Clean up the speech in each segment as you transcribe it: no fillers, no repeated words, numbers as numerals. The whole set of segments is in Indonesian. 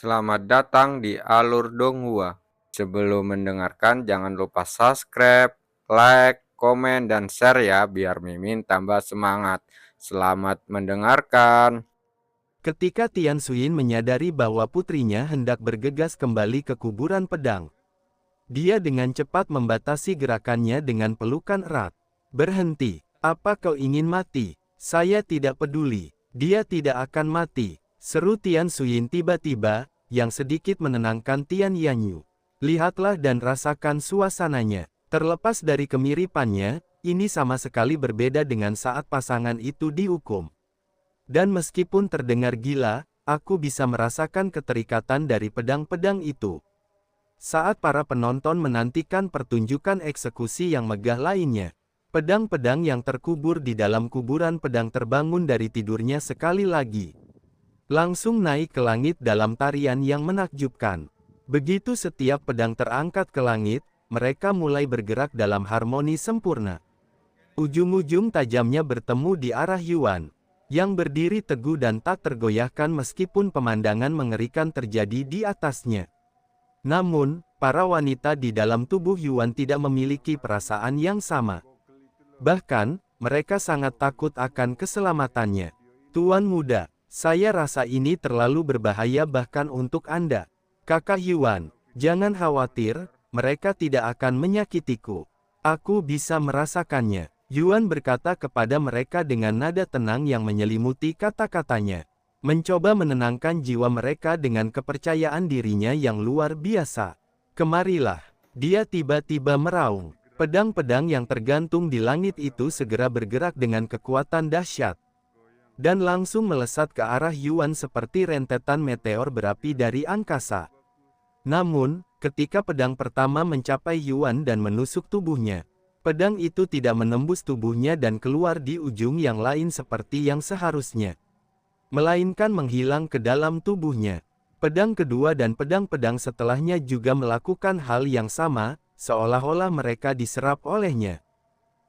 Selamat datang di Alur Donghua. Sebelum mendengarkan, jangan lupa subscribe, like, komen, dan share ya, biar Mimin tambah semangat. Selamat mendengarkan. Ketika Tian Xuyin menyadari bahwa putrinya hendak bergegas kembali ke kuburan pedang, dia dengan cepat membatasi gerakannya dengan pelukan erat. "Berhenti, apa kau ingin mati? Saya tidak peduli, dia tidak akan mati," seru Tian Xuyin tiba-tiba, yang sedikit menenangkan Tian Yanyu. "Lihatlah dan rasakan suasananya. Terlepas dari kemiripannya, ini sama sekali berbeda dengan saat pasangan itu dihukum. Dan meskipun terdengar gila, aku bisa merasakan keterikatan dari pedang-pedang itu." Saat para penonton menantikan pertunjukan eksekusi yang megah lainnya, pedang-pedang yang terkubur di dalam kuburan pedang terbangun dari tidurnya sekali lagi. Langsung naik ke langit dalam tarian yang menakjubkan. Begitu setiap pedang terangkat ke langit, mereka mulai bergerak dalam harmoni sempurna. Ujung-ujung tajamnya bertemu di arah Yuan, yang berdiri teguh dan tak tergoyahkan meskipun pemandangan mengerikan terjadi di atasnya. Namun, para wanita di dalam tubuh Yuan tidak memiliki perasaan yang sama. Bahkan, mereka sangat takut akan keselamatannya. "Tuan muda, saya rasa ini terlalu berbahaya bahkan untuk Anda. Kakak Yuan, jangan khawatir, mereka tidak akan menyakitiku. Aku bisa merasakannya," Yuan berkata kepada mereka dengan nada tenang yang menyelimuti kata-katanya. Mencoba menenangkan jiwa mereka dengan kepercayaan dirinya yang luar biasa. "Kemarilah," dia tiba-tiba meraung. Pedang-pedang yang tergantung di langit itu segera bergerak dengan kekuatan dahsyat, dan langsung melesat ke arah Yuan seperti rentetan meteor berapi dari angkasa. Namun, ketika pedang pertama mencapai Yuan dan menusuk tubuhnya, pedang itu tidak menembus tubuhnya dan keluar di ujung yang lain seperti yang seharusnya, melainkan menghilang ke dalam tubuhnya. Pedang kedua dan pedang-pedang setelahnya juga melakukan hal yang sama, seolah-olah mereka diserap olehnya.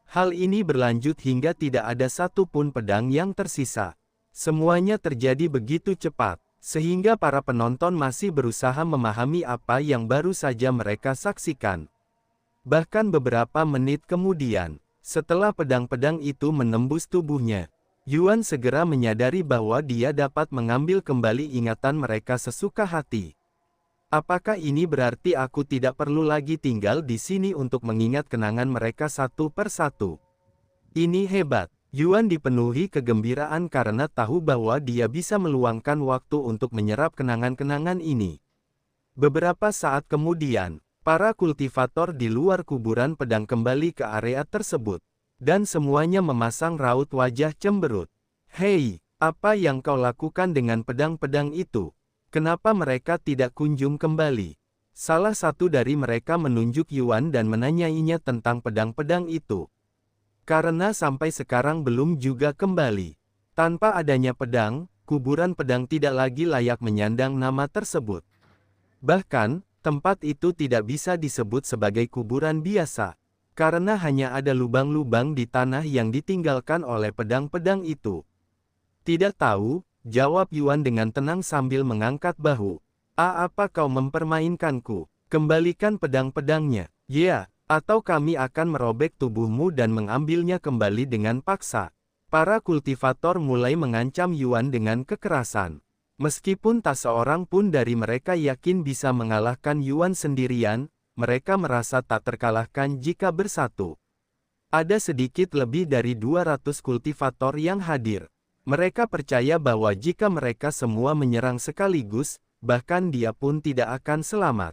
Hal ini berlanjut hingga tidak ada satu pun pedang yang tersisa. Semuanya terjadi begitu cepat, sehingga para penonton masih berusaha memahami apa yang baru saja mereka saksikan. Bahkan beberapa menit kemudian, setelah pedang-pedang itu menembus tubuhnya, Yuan segera menyadari bahwa dia dapat mengambil kembali ingatan mereka sesuka hati. "Apakah ini berarti aku tidak perlu lagi tinggal di sini untuk mengingat kenangan mereka satu persatu? Ini hebat." Yuan dipenuhi kegembiraan karena tahu bahwa dia bisa meluangkan waktu untuk menyerap kenangan-kenangan ini. Beberapa saat kemudian, para kultivator di luar kuburan pedang kembali ke area tersebut, dan semuanya memasang raut wajah cemberut. "Hei, apa yang kau lakukan dengan pedang-pedang itu? Kenapa mereka tidak kunjung kembali?" Salah satu dari mereka menunjuk Yuan dan menanyainya tentang pedang-pedang itu. "Karena sampai sekarang belum juga kembali. Tanpa adanya pedang, kuburan pedang tidak lagi layak menyandang nama tersebut. Bahkan, tempat itu tidak bisa disebut sebagai kuburan biasa, karena hanya ada lubang-lubang di tanah yang ditinggalkan oleh pedang-pedang itu." "Tidak tahu," jawab Yuan dengan tenang sambil mengangkat bahu. Apa kau mempermainkanku? Kembalikan pedang-pedangnya." "Ya, atau kami akan merobek tubuhmu dan mengambilnya kembali dengan paksa." Para kultivator mulai mengancam Yuan dengan kekerasan. Meskipun tak seorang pun dari mereka yakin bisa mengalahkan Yuan sendirian, mereka merasa tak terkalahkan jika bersatu. Ada sedikit lebih dari 200 kultivator yang hadir. Mereka percaya bahwa jika mereka semua menyerang sekaligus, bahkan dia pun tidak akan selamat.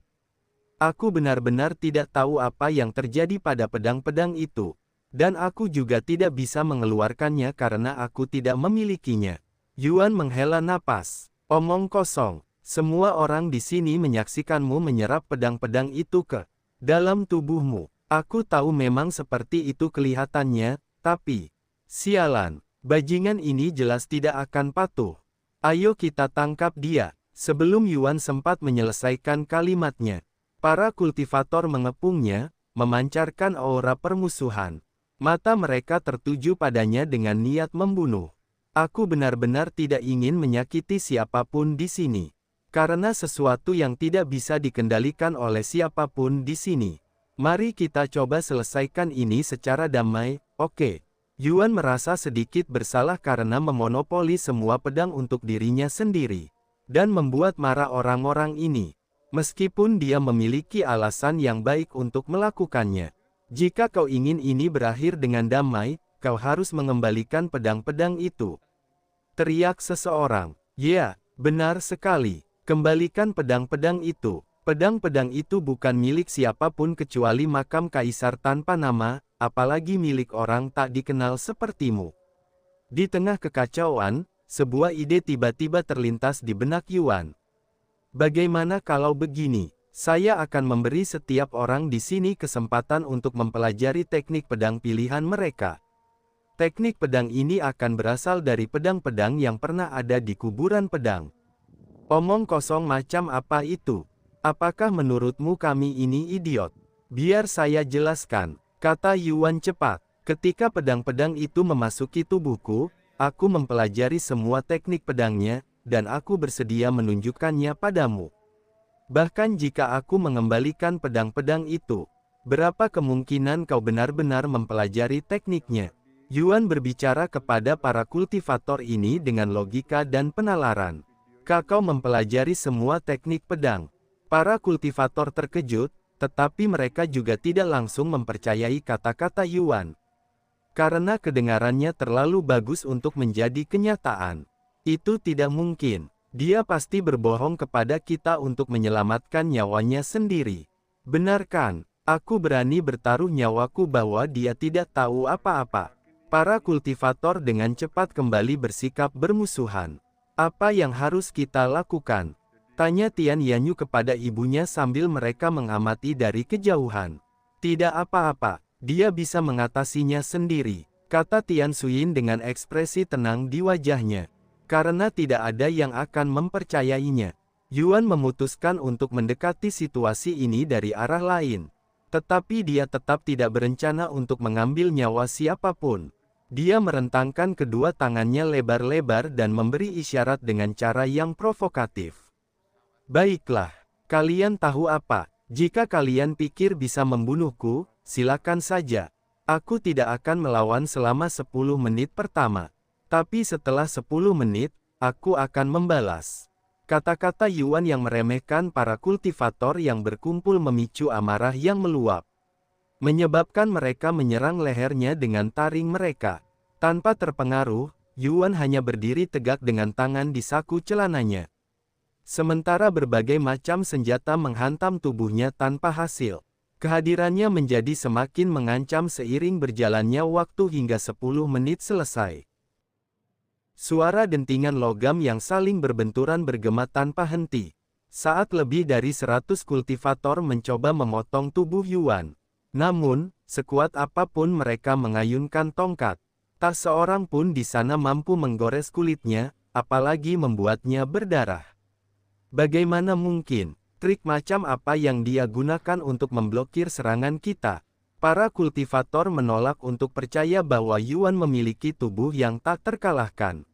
"Aku benar-benar tidak tahu apa yang terjadi pada pedang-pedang itu. Dan aku juga tidak bisa mengeluarkannya karena aku tidak memilikinya." Yuan menghela napas. "Omong kosong. Semua orang di sini menyaksikanmu menyerap pedang-pedang itu ke dalam tubuhmu. Aku tahu memang seperti itu kelihatannya, tapi sialan, bajingan ini jelas tidak akan patuh. Ayo kita tangkap dia." Sebelum Yuan sempat menyelesaikan kalimatnya, para kultivator mengepungnya, memancarkan aura permusuhan. Mata mereka tertuju padanya dengan niat membunuh. "Aku benar-benar tidak ingin menyakiti siapapun di sini. Karena sesuatu yang tidak bisa dikendalikan oleh siapapun di sini. Mari kita coba selesaikan ini secara damai, oke? Yuan merasa sedikit bersalah karena memonopoli semua pedang untuk dirinya sendiri. Dan membuat marah orang-orang ini. Meskipun dia memiliki alasan yang baik untuk melakukannya. Jika kau ingin ini berakhir dengan damai, kau harus mengembalikan pedang-pedang itu. Teriak seseorang. Ya, benar sekali. Kembalikan pedang-pedang itu. Pedang-pedang itu bukan milik siapapun kecuali makam kaisar tanpa nama, apalagi milik orang tak dikenal sepertimu. Di tengah kekacauan, sebuah ide tiba-tiba terlintas di benak Yuan. Bagaimana kalau begini? Saya akan memberi setiap orang di sini kesempatan untuk mempelajari teknik pedang pilihan mereka. Teknik pedang ini akan berasal dari pedang-pedang yang pernah ada di kuburan pedang. Omong kosong macam apa itu? Apakah menurutmu kami ini idiot? Biar saya jelaskan, kata Yuan cepat. Ketika pedang-pedang itu memasuki tubuhku, aku mempelajari semua teknik pedangnya, dan aku bersedia menunjukkannya padamu. Bahkan jika aku mengembalikan pedang-pedang itu, berapa kemungkinan kau benar-benar mempelajari tekniknya? Yuan berbicara kepada para kultivator ini dengan logika dan penalaran. Kau mempelajari semua teknik pedang. Para kultivator terkejut, tetapi mereka juga tidak langsung mempercayai kata-kata Yuan. Karena kedengarannya terlalu bagus untuk menjadi kenyataan. Itu tidak mungkin. Dia pasti berbohong kepada kita untuk menyelamatkan nyawanya sendiri. Benarkan, aku berani bertaruh nyawaku bahwa dia tidak tahu apa-apa. Para kultivator dengan cepat kembali bersikap bermusuhan. Apa yang harus kita lakukan? Tanya Tian Yanyu kepada ibunya sambil mereka mengamati dari kejauhan. Tidak apa-apa, dia bisa mengatasinya sendiri, kata Tian Suyin dengan ekspresi tenang di wajahnya. Karena tidak ada yang akan mempercayainya, Yuan memutuskan untuk mendekati situasi ini dari arah lain. Tetapi dia tetap tidak berencana untuk mengambil nyawa siapapun. Dia merentangkan kedua tangannya lebar-lebar dan memberi isyarat dengan cara yang provokatif. Baiklah, kalian tahu apa? Jika kalian pikir bisa membunuhku, silakan saja. Aku tidak akan melawan selama 10 menit pertama. Tapi setelah 10 menit, aku akan membalas. Kata-kata Yuan yang meremehkan para kultivator yang berkumpul memicu amarah yang meluap. Menyebabkan mereka menyerang lehernya dengan taring mereka. Tanpa terpengaruh, Yuan hanya berdiri tegak dengan tangan di saku celananya. Sementara berbagai macam senjata menghantam tubuhnya tanpa hasil. Kehadirannya menjadi semakin mengancam seiring berjalannya waktu hingga 10 menit selesai. Suara dentingan logam yang saling berbenturan bergema tanpa henti. Saat lebih dari 100 kultivator mencoba memotong tubuh Yuan. Namun, sekuat apapun mereka mengayunkan tongkat, tak seorang pun di sana mampu menggores kulitnya, apalagi membuatnya berdarah. Bagaimana mungkin? Trik macam apa yang dia gunakan untuk memblokir serangan kita? Para kultivator menolak untuk percaya bahwa Yuan memiliki tubuh yang tak terkalahkan.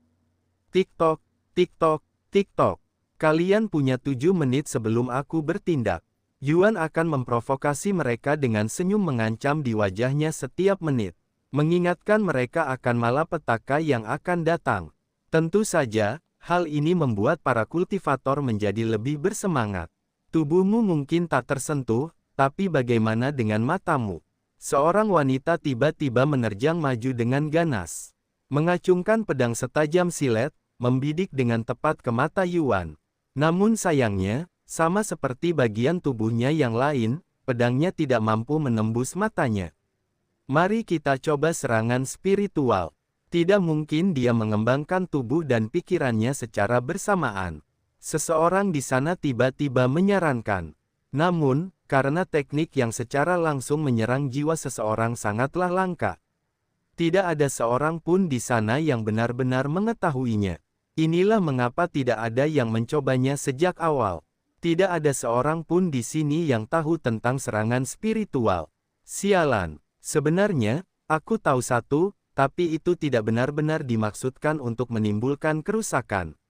Tik-tok, tik-tok, tik-tok. Kalian punya 7 menit sebelum aku bertindak. Yuan akan memprovokasi mereka dengan senyum mengancam di wajahnya setiap menit. Mengingatkan mereka akan malapetaka yang akan datang. Tentu saja, hal ini membuat para kultivator menjadi lebih bersemangat. Tubuhmu mungkin tak tersentuh, tapi bagaimana dengan matamu? Seorang wanita tiba-tiba menerjang maju dengan ganas. Mengacungkan pedang setajam silet, membidik dengan tepat ke mata Yuan. Namun sayangnya, sama seperti bagian tubuhnya yang lain, pedangnya tidak mampu menembus matanya. Mari kita coba serangan spiritual. Tidak mungkin dia mengembangkan tubuh dan pikirannya secara bersamaan. Seseorang di sana tiba-tiba menyarankan. Namun, karena teknik yang secara langsung menyerang jiwa seseorang sangatlah langka, tidak ada seorang pun di sana yang benar-benar mengetahuinya. Inilah mengapa tidak ada yang mencobanya sejak awal. Tidak ada seorang pun di sini yang tahu tentang serangan spiritual. Sialan. Sebenarnya, aku tahu satu, tapi itu tidak benar-benar dimaksudkan untuk menimbulkan kerusakan.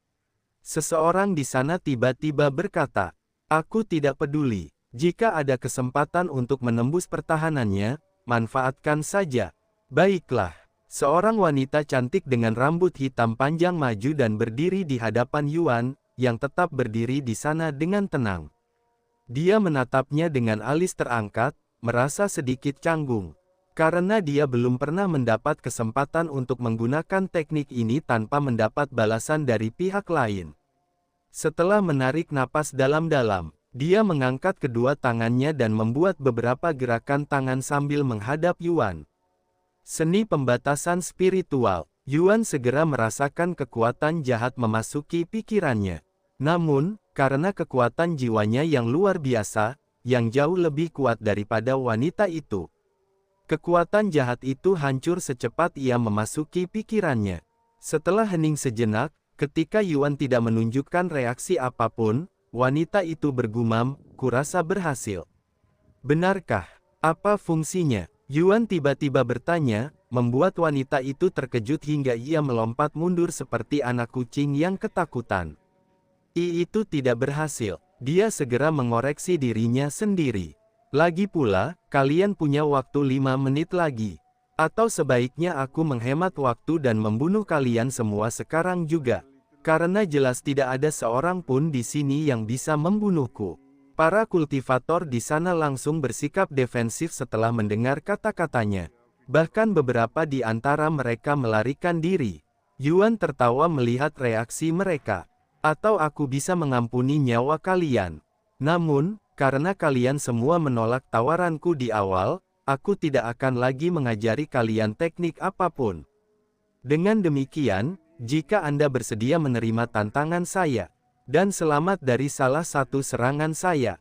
Seseorang di sana tiba-tiba berkata, "Aku tidak peduli. Jika ada kesempatan untuk menembus pertahanannya, manfaatkan saja." Baiklah. Seorang wanita cantik dengan rambut hitam panjang maju dan berdiri di hadapan Yuan, yang tetap berdiri di sana dengan tenang. Dia menatapnya dengan alis terangkat, merasa sedikit canggung. Karena dia belum pernah mendapat kesempatan untuk menggunakan teknik ini tanpa mendapat balasan dari pihak lain. Setelah menarik napas dalam-dalam, dia mengangkat kedua tangannya dan membuat beberapa gerakan tangan sambil menghadap Yuan. Seni pembatasan spiritual. Yuan segera merasakan kekuatan jahat memasuki pikirannya. Namun, karena kekuatan jiwanya yang luar biasa, yang jauh lebih kuat daripada wanita itu, kekuatan jahat itu hancur secepat ia memasuki pikirannya. Setelah hening sejenak, ketika Yuan tidak menunjukkan reaksi apapun, wanita itu bergumam, "Kurasa berhasil." "Benarkah? Apa fungsinya?" Yuan tiba-tiba bertanya, membuat wanita itu terkejut hingga ia melompat mundur seperti anak kucing yang ketakutan. Itu tidak berhasil. Dia segera mengoreksi dirinya sendiri. "Lagi pula, kalian punya waktu 5 menit lagi. Atau sebaiknya aku menghemat waktu dan membunuh kalian semua sekarang juga. Karena jelas tidak ada seorang pun di sini yang bisa membunuhku." Para kultivator di sana langsung bersikap defensif setelah mendengar kata-katanya. Bahkan beberapa di antara mereka melarikan diri. Yuan tertawa melihat reaksi mereka. "Atau aku bisa mengampuni nyawa kalian. Namun, karena kalian semua menolak tawaranku di awal, aku tidak akan lagi mengajari kalian teknik apapun. Dengan demikian, jika Anda bersedia menerima tantangan saya, dan selamat dari salah satu serangan saya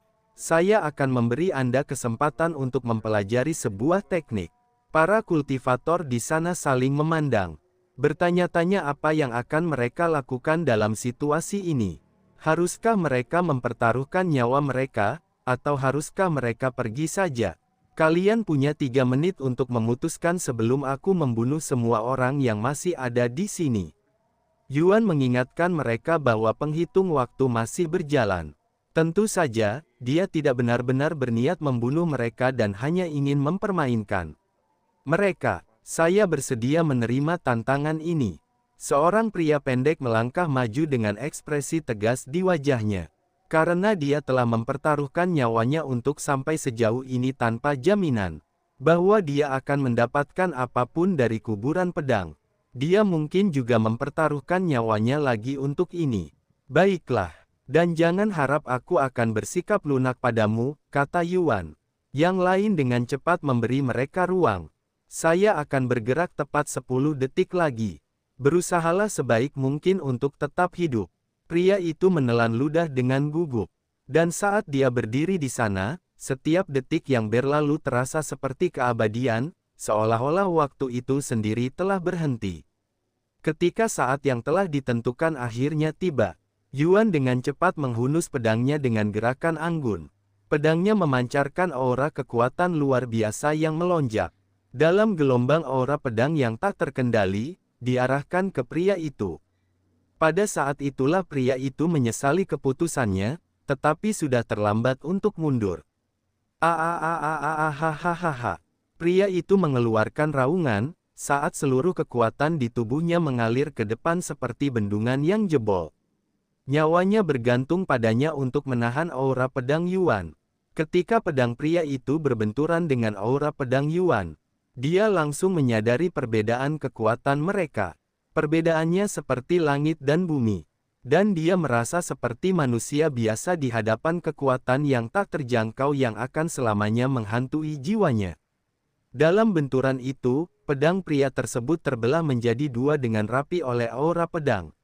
akan memberi Anda kesempatan untuk mempelajari sebuah teknik." Para kultivator di sana saling memandang, bertanya-tanya apa yang akan mereka lakukan dalam situasi ini. Haruskah mereka mempertaruhkan nyawa mereka, atau haruskah mereka pergi saja? "Kalian punya 3 menit untuk memutuskan sebelum aku membunuh semua orang yang masih ada di sini." Yuan mengingatkan mereka bahwa penghitung waktu masih berjalan. Tentu saja, dia tidak benar-benar berniat membunuh mereka dan hanya ingin mempermainkan mereka. "Saya bersedia menerima tantangan ini." Seorang pria pendek melangkah maju dengan ekspresi tegas di wajahnya. Karena dia telah mempertaruhkan nyawanya untuk sampai sejauh ini tanpa jaminan bahwa dia akan mendapatkan apapun dari kuburan pedang, dia mungkin juga mempertaruhkan nyawanya lagi untuk ini. "Baiklah, dan jangan harap aku akan bersikap lunak padamu," kata Yuan. Yang lain dengan cepat memberi mereka ruang. "Saya akan bergerak tepat 10 detik lagi. Berusahalah sebaik mungkin untuk tetap hidup." Pria itu menelan ludah dengan gugup. Dan saat dia berdiri di sana, setiap detik yang berlalu terasa seperti keabadian, seolah-olah waktu itu sendiri telah berhenti. Ketika saat yang telah ditentukan akhirnya tiba, Yuan dengan cepat menghunus pedangnya dengan gerakan anggun. Pedangnya memancarkan aura kekuatan luar biasa yang melonjak. Dalam gelombang aura pedang yang tak terkendali, diarahkan ke pria itu. Pada saat itulah pria itu menyesali keputusannya, tetapi sudah terlambat untuk mundur. Hahaha. Pria itu mengeluarkan raungan, saat seluruh kekuatan di tubuhnya mengalir ke depan seperti bendungan yang jebol. Nyawanya bergantung padanya untuk menahan aura pedang Yuan. Ketika pedang pria itu berbenturan dengan aura pedang Yuan, dia langsung menyadari perbedaan kekuatan mereka. Perbedaannya seperti langit dan bumi. Dan dia merasa seperti manusia biasa di hadapan kekuatan yang tak terjangkau yang akan selamanya menghantui jiwanya. Dalam benturan itu, pedang pria tersebut terbelah menjadi dua dengan rapi oleh aura pedang.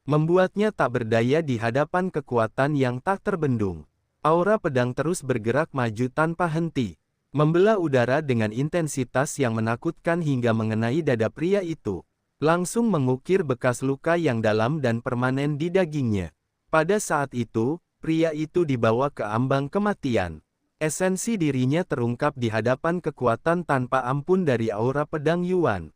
Membuatnya tak berdaya di hadapan kekuatan yang tak terbendung. Aura pedang terus bergerak maju tanpa henti, membelah udara dengan intensitas yang menakutkan hingga mengenai dada pria itu. Langsung mengukir bekas luka yang dalam dan permanen di dagingnya. Pada saat itu, pria itu dibawa ke ambang kematian. Esensi dirinya terungkap di hadapan kekuatan tanpa ampun dari aura pedang Yuan.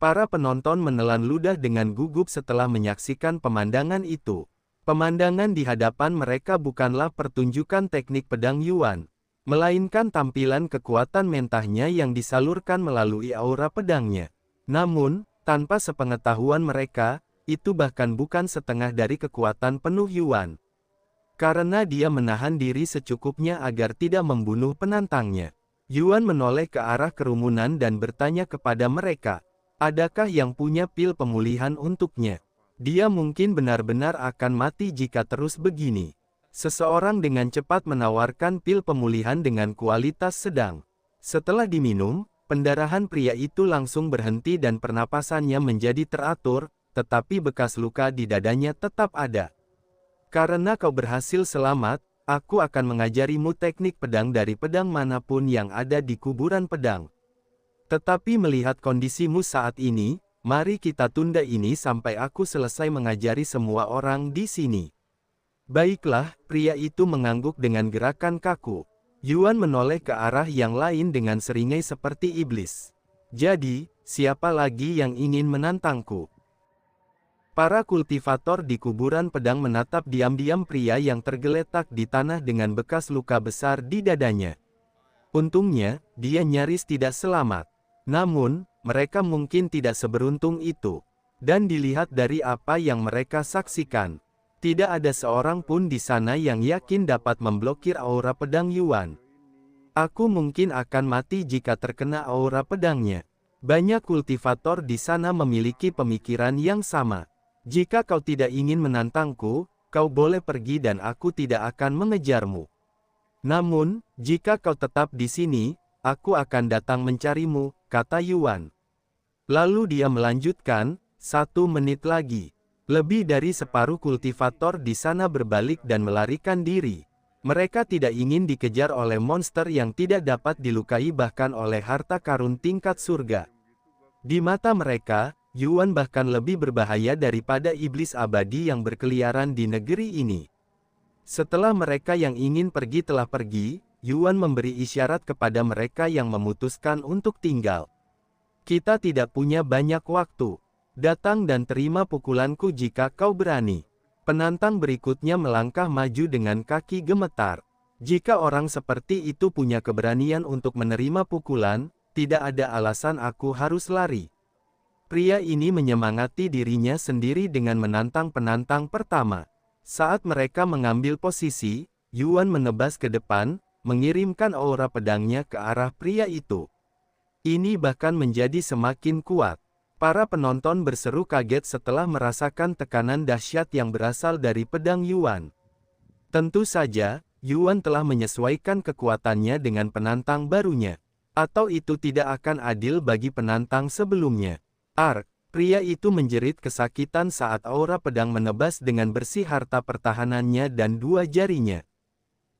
Para penonton menelan ludah dengan gugup setelah menyaksikan pemandangan itu. Pemandangan di hadapan mereka bukanlah pertunjukan teknik pedang Yuan, melainkan tampilan kekuatan mentahnya yang disalurkan melalui aura pedangnya. Namun, tanpa sepengetahuan mereka, itu bahkan bukan setengah dari kekuatan penuh Yuan. Karena dia menahan diri secukupnya agar tidak membunuh penantangnya. Yuan menoleh ke arah kerumunan dan bertanya kepada mereka, adakah yang punya pil pemulihan untuknya? Dia mungkin benar-benar akan mati jika terus begini. Seseorang dengan cepat menawarkan pil pemulihan dengan kualitas sedang. Setelah diminum, pendarahan pria itu langsung berhenti dan pernapasannya menjadi teratur, tetapi bekas luka di dadanya tetap ada. Karena kau berhasil selamat, aku akan mengajarimu teknik pedang dari pedang manapun yang ada di kuburan pedang. Tetapi melihat kondisimu saat ini, mari kita tunda ini sampai aku selesai mengajari semua orang di sini. Baiklah, pria itu mengangguk dengan gerakan kaku. Yuan menoleh ke arah yang lain dengan seringai seperti iblis. Jadi, siapa lagi yang ingin menantangku? Para kultivator di kuburan pedang menatap diam-diam pria yang tergeletak di tanah dengan bekas luka besar di dadanya. Untungnya, dia nyaris tidak selamat. Namun, mereka mungkin tidak seberuntung itu. Dan dilihat dari apa yang mereka saksikan, tidak ada seorang pun di sana yang yakin dapat memblokir aura pedang Yuan. Aku mungkin akan mati jika terkena aura pedangnya. Banyak kultivator di sana memiliki pemikiran yang sama. Jika kau tidak ingin menantangku, kau boleh pergi dan aku tidak akan mengejarmu. Namun, jika kau tetap di sini, aku akan datang mencarimu, kata Yuan. Lalu dia melanjutkan, 1 menit lagi. Lebih dari separuh kultivator di sana berbalik dan melarikan diri. Mereka tidak ingin dikejar oleh monster yang tidak dapat dilukai bahkan oleh harta karun tingkat surga. Di mata mereka, Yuan bahkan lebih berbahaya daripada iblis abadi yang berkeliaran di negeri ini. Setelah mereka yang ingin pergi telah pergi, Yuan memberi isyarat kepada mereka yang memutuskan untuk tinggal. Kita tidak punya banyak waktu. Datang dan terima pukulanku jika kau berani. Penantang berikutnya melangkah maju dengan kaki gemetar. Jika orang seperti itu punya keberanian untuk menerima pukulan, tidak ada alasan aku harus lari. Pria ini menyemangati dirinya sendiri dengan menantang penantang pertama. Saat mereka mengambil posisi, Yuan menebas ke depan, mengirimkan aura pedangnya ke arah pria itu. Ini bahkan menjadi semakin kuat. Para penonton berseru kaget setelah merasakan tekanan dahsyat yang berasal dari pedang Yuan. Tentu saja, Yuan telah menyesuaikan kekuatannya dengan penantang barunya. Atau itu tidak akan adil bagi penantang sebelumnya. Pria itu menjerit kesakitan saat aura pedang menebas dengan bersih harta pertahanannya dan 2 jarinya.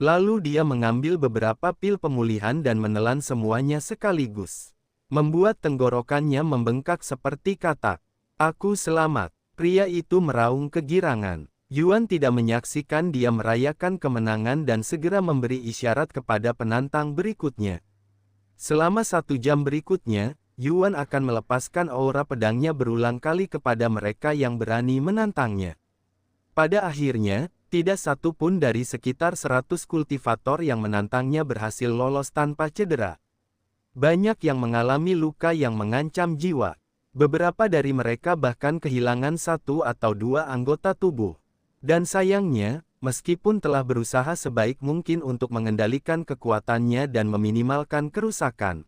Lalu dia mengambil beberapa pil pemulihan dan menelan semuanya sekaligus. Membuat tenggorokannya membengkak seperti katak. Aku selamat. Pria itu meraung kegirangan. Yuan tidak menyaksikan dia merayakan kemenangan dan segera memberi isyarat kepada penantang berikutnya. Selama 1 jam berikutnya, Yuan akan melepaskan aura pedangnya berulang kali kepada mereka yang berani menantangnya. Pada akhirnya, tidak satu pun dari sekitar 100 kultivator yang menantangnya berhasil lolos tanpa cedera. Banyak yang mengalami luka yang mengancam jiwa. Beberapa dari mereka bahkan kehilangan 1 atau 2 anggota tubuh. Dan sayangnya, meskipun telah berusaha sebaik mungkin untuk mengendalikan kekuatannya dan meminimalkan kerusakan,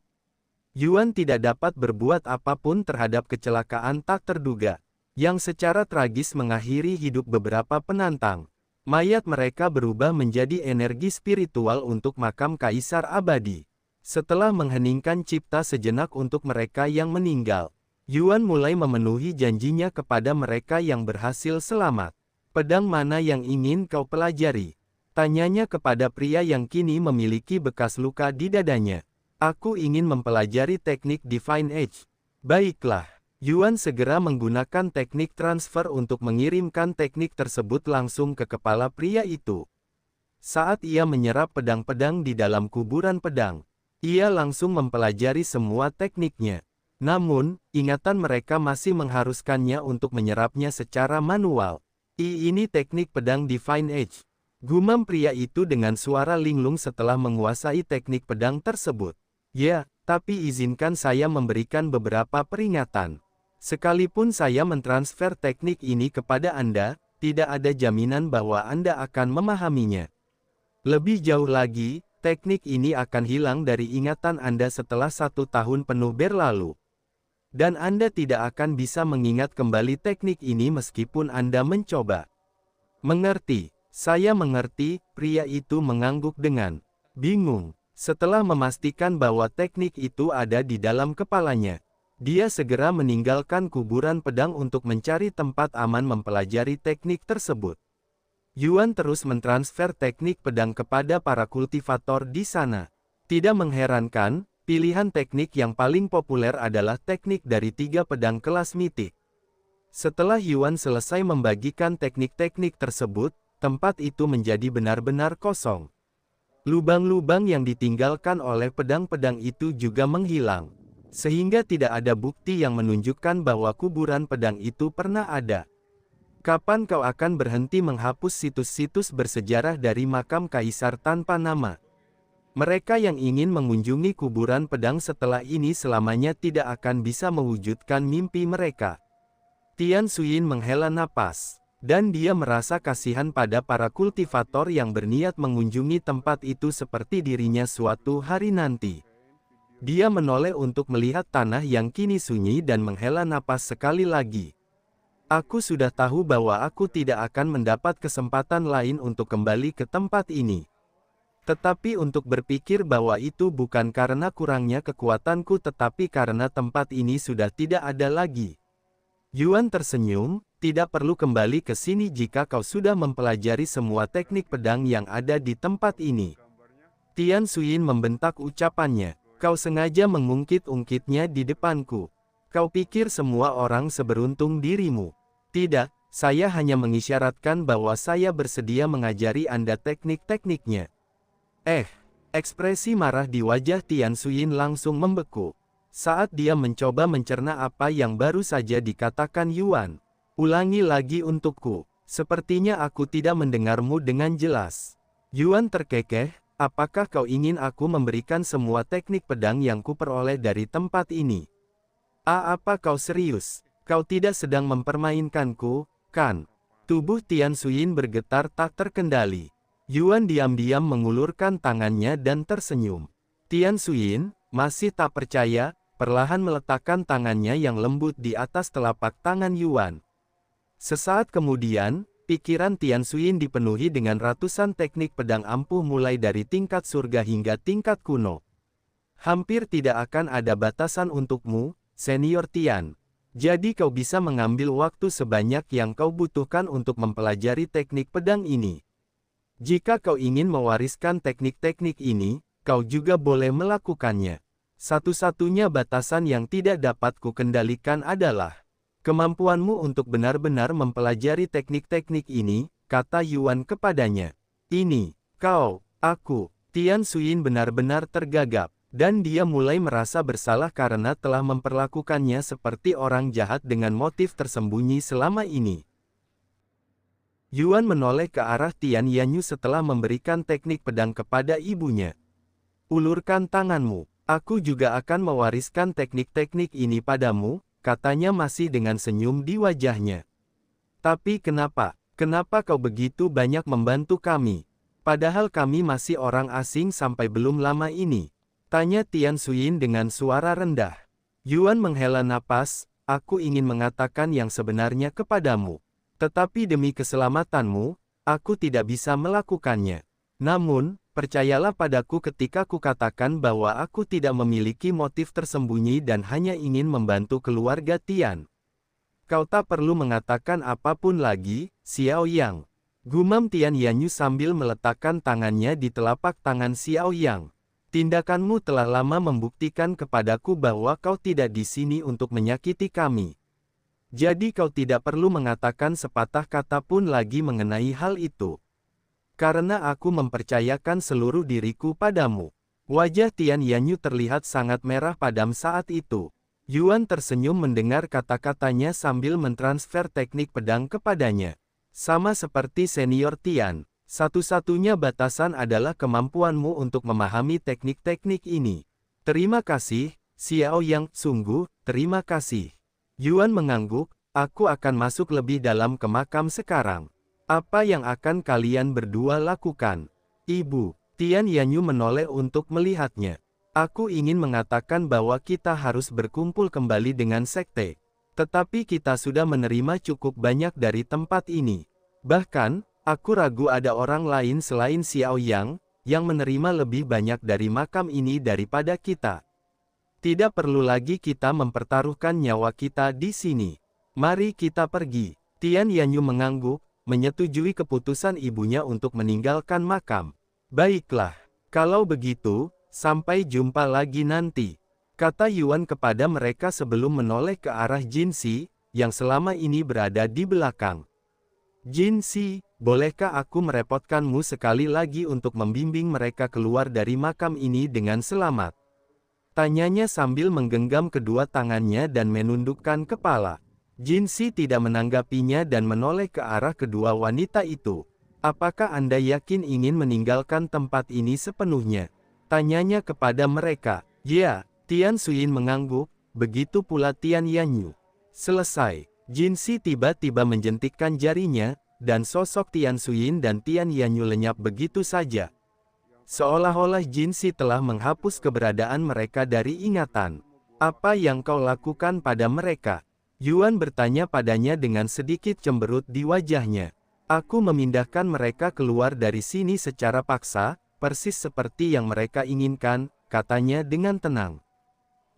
Yuan tidak dapat berbuat apapun terhadap kecelakaan tak terduga, yang secara tragis mengakhiri hidup beberapa penantang. Mayat mereka berubah menjadi energi spiritual untuk makam kaisar abadi. Setelah mengheningkan cipta sejenak untuk mereka yang meninggal, Yuan mulai memenuhi janjinya kepada mereka yang berhasil selamat. Pedang mana yang ingin kau pelajari? Tanyanya kepada pria yang kini memiliki bekas luka di dadanya. Aku ingin mempelajari teknik Divine Edge. Baiklah. Yuan segera menggunakan teknik transfer untuk mengirimkan teknik tersebut langsung ke kepala pria itu. Saat ia menyerap pedang-pedang di dalam kuburan pedang, ia langsung mempelajari semua tekniknya. Namun, ingatan mereka masih mengharuskannya untuk menyerapnya secara manual. Ini teknik pedang Divine Edge. Gumam pria itu dengan suara linglung setelah menguasai teknik pedang tersebut. Ya, tapi izinkan saya memberikan beberapa peringatan. Sekalipun saya mentransfer teknik ini kepada Anda, tidak ada jaminan bahwa Anda akan memahaminya. Lebih jauh lagi, teknik ini akan hilang dari ingatan Anda setelah 1 tahun penuh berlalu. Dan Anda tidak akan bisa mengingat kembali teknik ini meskipun Anda mencoba. Mengerti? Saya mengerti, pria itu mengangguk dengan bingung. Setelah memastikan bahwa teknik itu ada di dalam kepalanya, dia segera meninggalkan kuburan pedang untuk mencari tempat aman mempelajari teknik tersebut. Yuan terus mentransfer teknik pedang kepada para kultivator di sana. Tidak mengherankan, pilihan teknik yang paling populer adalah teknik dari 3 pedang kelas mitik. Setelah Yuan selesai membagikan teknik-teknik tersebut, tempat itu menjadi benar-benar kosong. Lubang-lubang yang ditinggalkan oleh pedang-pedang itu juga menghilang, sehingga tidak ada bukti yang menunjukkan bahwa kuburan pedang itu pernah ada. Kapan kau akan berhenti menghapus situs-situs bersejarah dari makam kaisar tanpa nama? Mereka yang ingin mengunjungi kuburan pedang setelah ini selamanya tidak akan bisa mewujudkan mimpi mereka. Tian Xuyin menghela napas, dan dia merasa kasihan pada para kultivator yang berniat mengunjungi tempat itu seperti dirinya suatu hari nanti. Dia menoleh untuk melihat tanah yang kini sunyi dan menghela napas sekali lagi. Aku sudah tahu bahwa aku tidak akan mendapat kesempatan lain untuk kembali ke tempat ini. Tetapi untuk berpikir bahwa itu bukan karena kurangnya kekuatanku tetapi karena tempat ini sudah tidak ada lagi. Yuan tersenyum, tidak perlu kembali ke sini jika kau sudah mempelajari semua teknik pedang yang ada di tempat ini. Tian Xuyin membentak ucapannya, kau sengaja mengungkit-ungkitnya di depanku. Kau pikir semua orang seberuntung dirimu. Tidak, saya hanya mengisyaratkan bahwa saya bersedia mengajari Anda teknik-tekniknya. Ekspresi marah di wajah Tian Xuyin langsung membeku. Saat dia mencoba mencerna apa yang baru saja dikatakan Yuan. Ulangi lagi untukku. Sepertinya aku tidak mendengarmu dengan jelas. Yuan terkekeh, apakah kau ingin aku memberikan semua teknik pedang yang kuperoleh dari tempat ini? Apa kau serius? Kau tidak sedang mempermainkanku, kan? Tubuh Tian Xuyin bergetar tak terkendali. Yuan diam-diam mengulurkan tangannya dan tersenyum. Tian Xuyin, masih tak percaya, perlahan meletakkan tangannya yang lembut di atas telapak tangan Yuan. Sesaat kemudian, pikiran Tian Xuyin dipenuhi dengan ratusan teknik pedang ampuh mulai dari tingkat surga hingga tingkat kuno. Hampir tidak akan ada batasan untukmu, Senior Tian. Jadi kau bisa mengambil waktu sebanyak yang kau butuhkan untuk mempelajari teknik pedang ini. Jika kau ingin mewariskan teknik-teknik ini, kau juga boleh melakukannya. Satu-satunya batasan yang tidak dapat kukendalikan adalah kemampuanmu untuk benar-benar mempelajari teknik-teknik ini, kata Yuan kepadanya. Ini, aku, Tian Xuyin benar-benar tergagap, dan dia mulai merasa bersalah karena telah memperlakukannya seperti orang jahat dengan motif tersembunyi selama ini. Yuan menoleh ke arah Tian Yanyu setelah memberikan teknik pedang kepada ibunya. Ulurkan tanganmu. Aku juga akan mewariskan teknik-teknik ini padamu, katanya masih dengan senyum di wajahnya. Tapi kenapa kau begitu banyak membantu kami? Padahal kami masih orang asing sampai belum lama ini. Tanya Tian Xuyin dengan suara rendah. Yuan menghela napas, aku ingin mengatakan yang sebenarnya kepadamu. Tetapi demi keselamatanmu, aku tidak bisa melakukannya. Namun, percayalah padaku ketika kukatakan bahwa aku tidak memiliki motif tersembunyi dan hanya ingin membantu keluarga Tian. Kau tak perlu mengatakan apapun lagi, Xiao Yang. Gumam Tian Yanyu sambil meletakkan tangannya di telapak tangan Xiao Yang. Tindakanmu telah lama membuktikan kepadaku bahwa kau tidak di sini untuk menyakiti kami. Jadi kau tidak perlu mengatakan sepatah kata pun lagi mengenai hal itu. Karena aku mempercayakan seluruh diriku padamu. Wajah Tian Yanyu terlihat sangat merah padam saat itu. Yuan tersenyum mendengar kata-katanya sambil mentransfer teknik pedang kepadanya. Sama seperti senior Tian, satu-satunya batasan adalah kemampuanmu untuk memahami teknik-teknik ini. Terima kasih, Xiao Yang, sungguh, terima kasih. Yuan mengangguk, aku akan masuk lebih dalam ke makam sekarang. Apa yang akan kalian berdua lakukan? Ibu, Tian Yanyu menoleh untuk melihatnya. Aku ingin mengatakan bahwa kita harus berkumpul kembali dengan sekte. Tetapi kita sudah menerima cukup banyak dari tempat ini. Bahkan, aku ragu ada orang lain selain Xiao Yang, yang menerima lebih banyak dari makam ini daripada kita. Tidak perlu lagi kita mempertaruhkan nyawa kita di sini. Mari kita pergi. Tian Yanyu mengangguk, menyetujui keputusan ibunya untuk meninggalkan makam. Baiklah, kalau begitu, sampai jumpa lagi nanti, kata Yuan kepada mereka sebelum menoleh ke arah Jinxi, yang selama ini berada di belakang. Jinxi, bolehkah aku merepotkanmu sekali lagi untuk membimbing mereka keluar dari makam ini dengan selamat? Tanyanya sambil menggenggam kedua tangannya dan menundukkan kepala. Jinxi tidak menanggapinya dan menoleh ke arah kedua wanita itu. Apakah Anda yakin ingin meninggalkan tempat ini sepenuhnya? Tanyanya kepada mereka. Ya, Tian Xuyin mengangguk, begitu pula Tian Yanyu. Selesai, Jinxi tiba-tiba menjentikkan jarinya, dan sosok Tian Xuyin dan Tian Yanyu lenyap begitu saja. Seolah-olah Jinxi telah menghapus keberadaan mereka dari ingatan. Apa yang kau lakukan pada mereka? Yuan bertanya padanya dengan sedikit cemberut di wajahnya. Aku memindahkan mereka keluar dari sini secara paksa, persis seperti yang mereka inginkan, katanya dengan tenang.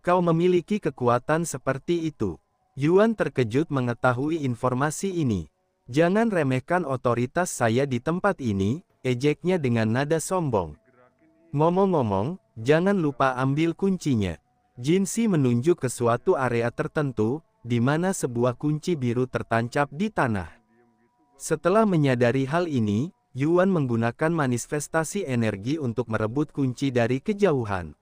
Kau memiliki kekuatan seperti itu. Yuan terkejut mengetahui informasi ini. Jangan remehkan otoritas saya di tempat ini, ejeknya dengan nada sombong. Ngomong-ngomong, jangan lupa ambil kuncinya. Jinxi menunjuk ke suatu area tertentu, di mana sebuah kunci biru tertancap di tanah. Setelah menyadari hal ini, Yuan menggunakan manifestasi energi untuk merebut kunci dari kejauhan.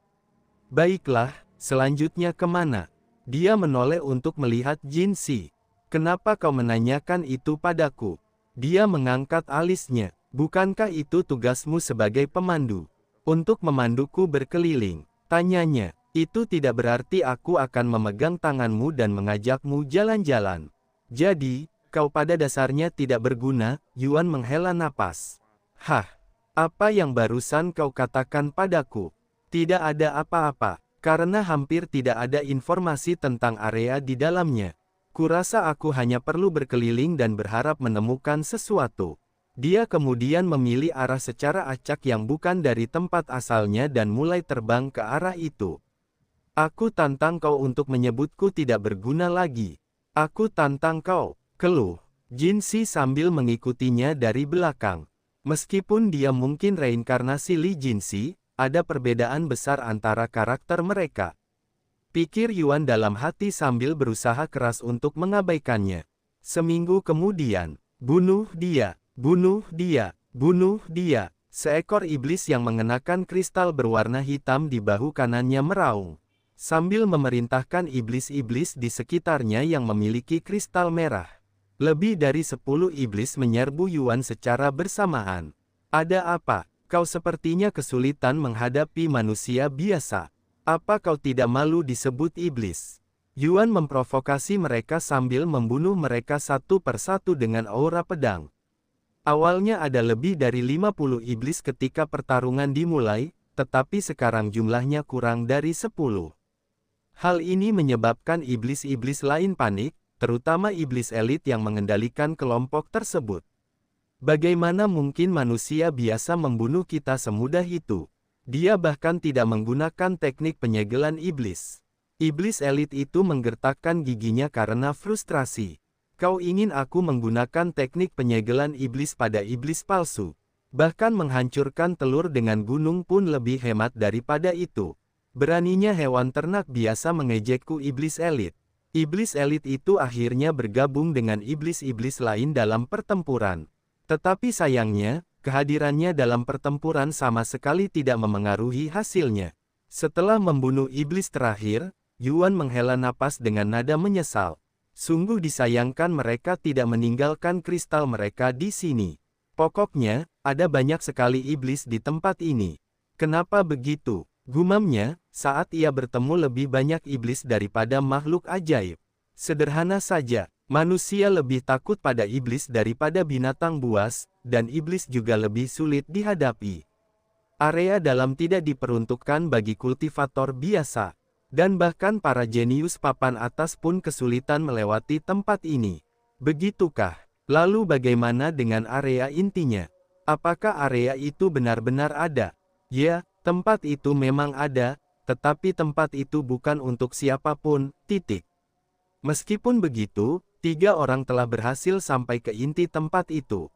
Baiklah, selanjutnya kemana? Dia menoleh untuk melihat Jinxi. Kenapa kau menanyakan itu padaku? Dia mengangkat alisnya. Bukankah itu tugasmu sebagai pemandu? Untuk memanduku berkeliling. Tanyanya. Itu tidak berarti aku akan memegang tanganmu dan mengajakmu jalan-jalan. Jadi, kau pada dasarnya tidak berguna. Yuan menghela napas. Hah, apa yang barusan kau katakan padaku? Tidak ada apa-apa, karena hampir tidak ada informasi tentang area di dalamnya. Kurasa aku hanya perlu berkeliling dan berharap menemukan sesuatu. Dia kemudian memilih arah secara acak yang bukan dari tempat asalnya dan mulai terbang ke arah itu. Aku tantang kau untuk menyebutku tidak berguna lagi. Aku tantang kau, keluh Jinxi sambil mengikutinya dari belakang. Meskipun dia mungkin reinkarnasi Li Jinxi, ada perbedaan besar antara karakter mereka. Pikir Yuan dalam hati sambil berusaha keras untuk mengabaikannya. Seminggu kemudian, bunuh dia, bunuh dia, bunuh dia. Seekor iblis yang mengenakan kristal berwarna hitam di bahu kanannya meraung. Sambil memerintahkan iblis-iblis di sekitarnya yang memiliki kristal merah. Lebih dari 10 iblis menyerbu Yuan secara bersamaan. Ada apa? Kau sepertinya kesulitan menghadapi manusia biasa. Apa kau tidak malu disebut iblis? Yuan memprovokasi mereka sambil membunuh mereka satu persatu dengan aura pedang. Awalnya ada lebih dari 50 iblis ketika pertarungan dimulai, tetapi sekarang jumlahnya kurang dari 10. Hal ini menyebabkan iblis-iblis lain panik, terutama iblis elit yang mengendalikan kelompok tersebut. Bagaimana mungkin manusia biasa membunuh kita semudah itu? Dia bahkan tidak menggunakan teknik penyegelan iblis. Iblis elit itu menggertakkan giginya karena frustrasi. Kau ingin aku menggunakan teknik penyegelan iblis pada iblis palsu? Bahkan menghancurkan telur dengan gunung pun lebih hemat daripada itu. Beraninya hewan ternak biasa mengejekku iblis elit. Iblis elit itu akhirnya bergabung dengan iblis-iblis lain dalam pertempuran. Tetapi sayangnya, kehadirannya dalam pertempuran sama sekali tidak memengaruhi hasilnya. Setelah membunuh iblis terakhir, Yuan menghela napas dengan nada menyesal. Sungguh disayangkan mereka tidak meninggalkan kristal mereka di sini. Pokoknya, ada banyak sekali iblis di tempat ini. Kenapa begitu? Gumamnya, saat ia bertemu lebih banyak iblis daripada makhluk ajaib. Sederhana saja, manusia lebih takut pada iblis daripada binatang buas, dan iblis juga lebih sulit dihadapi. Area dalam tidak diperuntukkan bagi kultivator biasa. Dan bahkan para jenius papan atas pun kesulitan melewati tempat ini. Begitukah? Lalu bagaimana dengan area intinya? Apakah area itu benar-benar ada? Ya, tempat itu memang ada, tetapi tempat itu bukan untuk siapapun, titik. Meskipun begitu, 3 orang telah berhasil sampai ke inti tempat itu.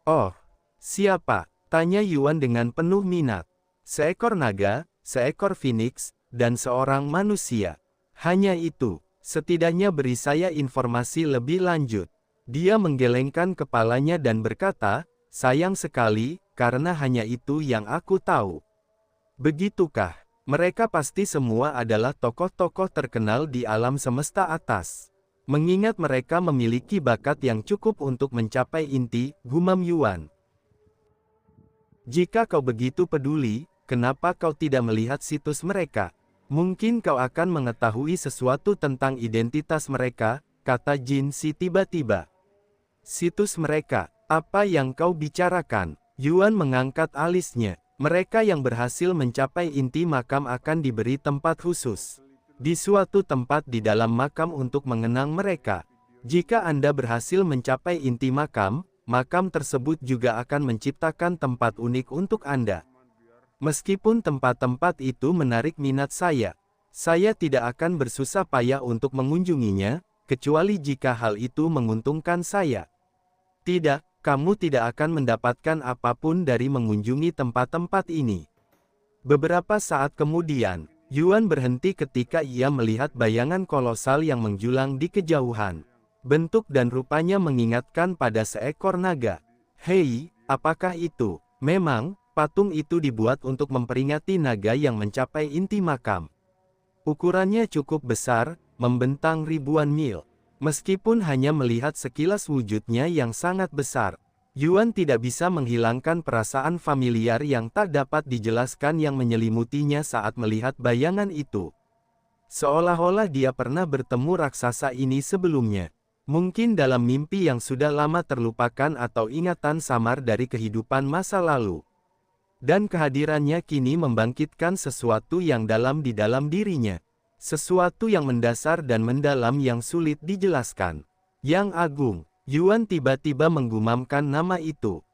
Oh, siapa? Tanya Yuan dengan penuh minat. Seekor naga, seekor phoenix, dan seorang manusia. Hanya itu, setidaknya beri saya informasi lebih lanjut. Dia menggelengkan kepalanya dan berkata, sayang sekali, karena hanya itu yang aku tahu. Begitukah? Mereka pasti semua adalah tokoh-tokoh terkenal di alam semesta atas. Mengingat mereka memiliki bakat yang cukup untuk mencapai inti, gumam Yuan. Jika kau begitu peduli, kenapa kau tidak melihat situs mereka? Mungkin kau akan mengetahui sesuatu tentang identitas mereka, kata Jin Si tiba-tiba. Situs mereka, apa yang kau bicarakan? Yuan mengangkat alisnya. Mereka yang berhasil mencapai inti makam akan diberi tempat khusus. Di suatu tempat di dalam makam untuk mengenang mereka. Jika Anda berhasil mencapai inti makam, makam tersebut juga akan menciptakan tempat unik untuk Anda. Meskipun tempat-tempat itu menarik minat saya tidak akan bersusah payah untuk mengunjunginya, kecuali jika hal itu menguntungkan saya. Tidak, kamu tidak akan mendapatkan apapun dari mengunjungi tempat-tempat ini. Beberapa saat kemudian, Yuan berhenti ketika ia melihat bayangan kolosal yang menjulang di kejauhan. Bentuk dan rupanya mengingatkan pada seekor naga. Hei, apakah itu? Memang, patung itu dibuat untuk memperingati naga yang mencapai inti makam. Ukurannya cukup besar, membentang ribuan mil. Meskipun hanya melihat sekilas wujudnya yang sangat besar, Yuan tidak bisa menghilangkan perasaan familiar yang tak dapat dijelaskan yang menyelimutinya saat melihat bayangan itu. Seolah-olah dia pernah bertemu raksasa ini sebelumnya. Mungkin dalam mimpi yang sudah lama terlupakan atau ingatan samar dari kehidupan masa lalu. Dan kehadirannya kini membangkitkan sesuatu yang dalam di dalam dirinya. Sesuatu yang mendasar dan mendalam yang sulit dijelaskan. Yang Agung, Yuan tiba-tiba menggumamkan nama itu.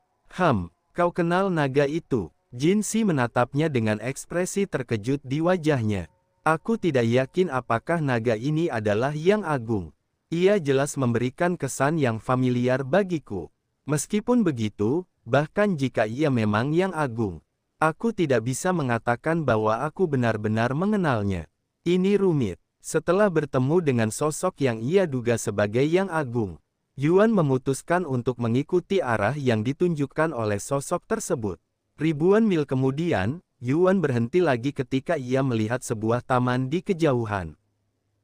Kau kenal naga itu? Jin Si menatapnya dengan ekspresi terkejut di wajahnya. Aku tidak yakin apakah naga ini adalah Yang Agung. Ia jelas memberikan kesan yang familiar bagiku. Meskipun begitu, bahkan jika ia memang Yang Agung, aku tidak bisa mengatakan bahwa aku benar-benar mengenalnya. Ini rumit. Setelah bertemu dengan sosok yang ia duga sebagai Yang Agung, Yuan memutuskan untuk mengikuti arah yang ditunjukkan oleh sosok tersebut. Ribuan mil kemudian, Yuan berhenti lagi ketika ia melihat sebuah taman di kejauhan.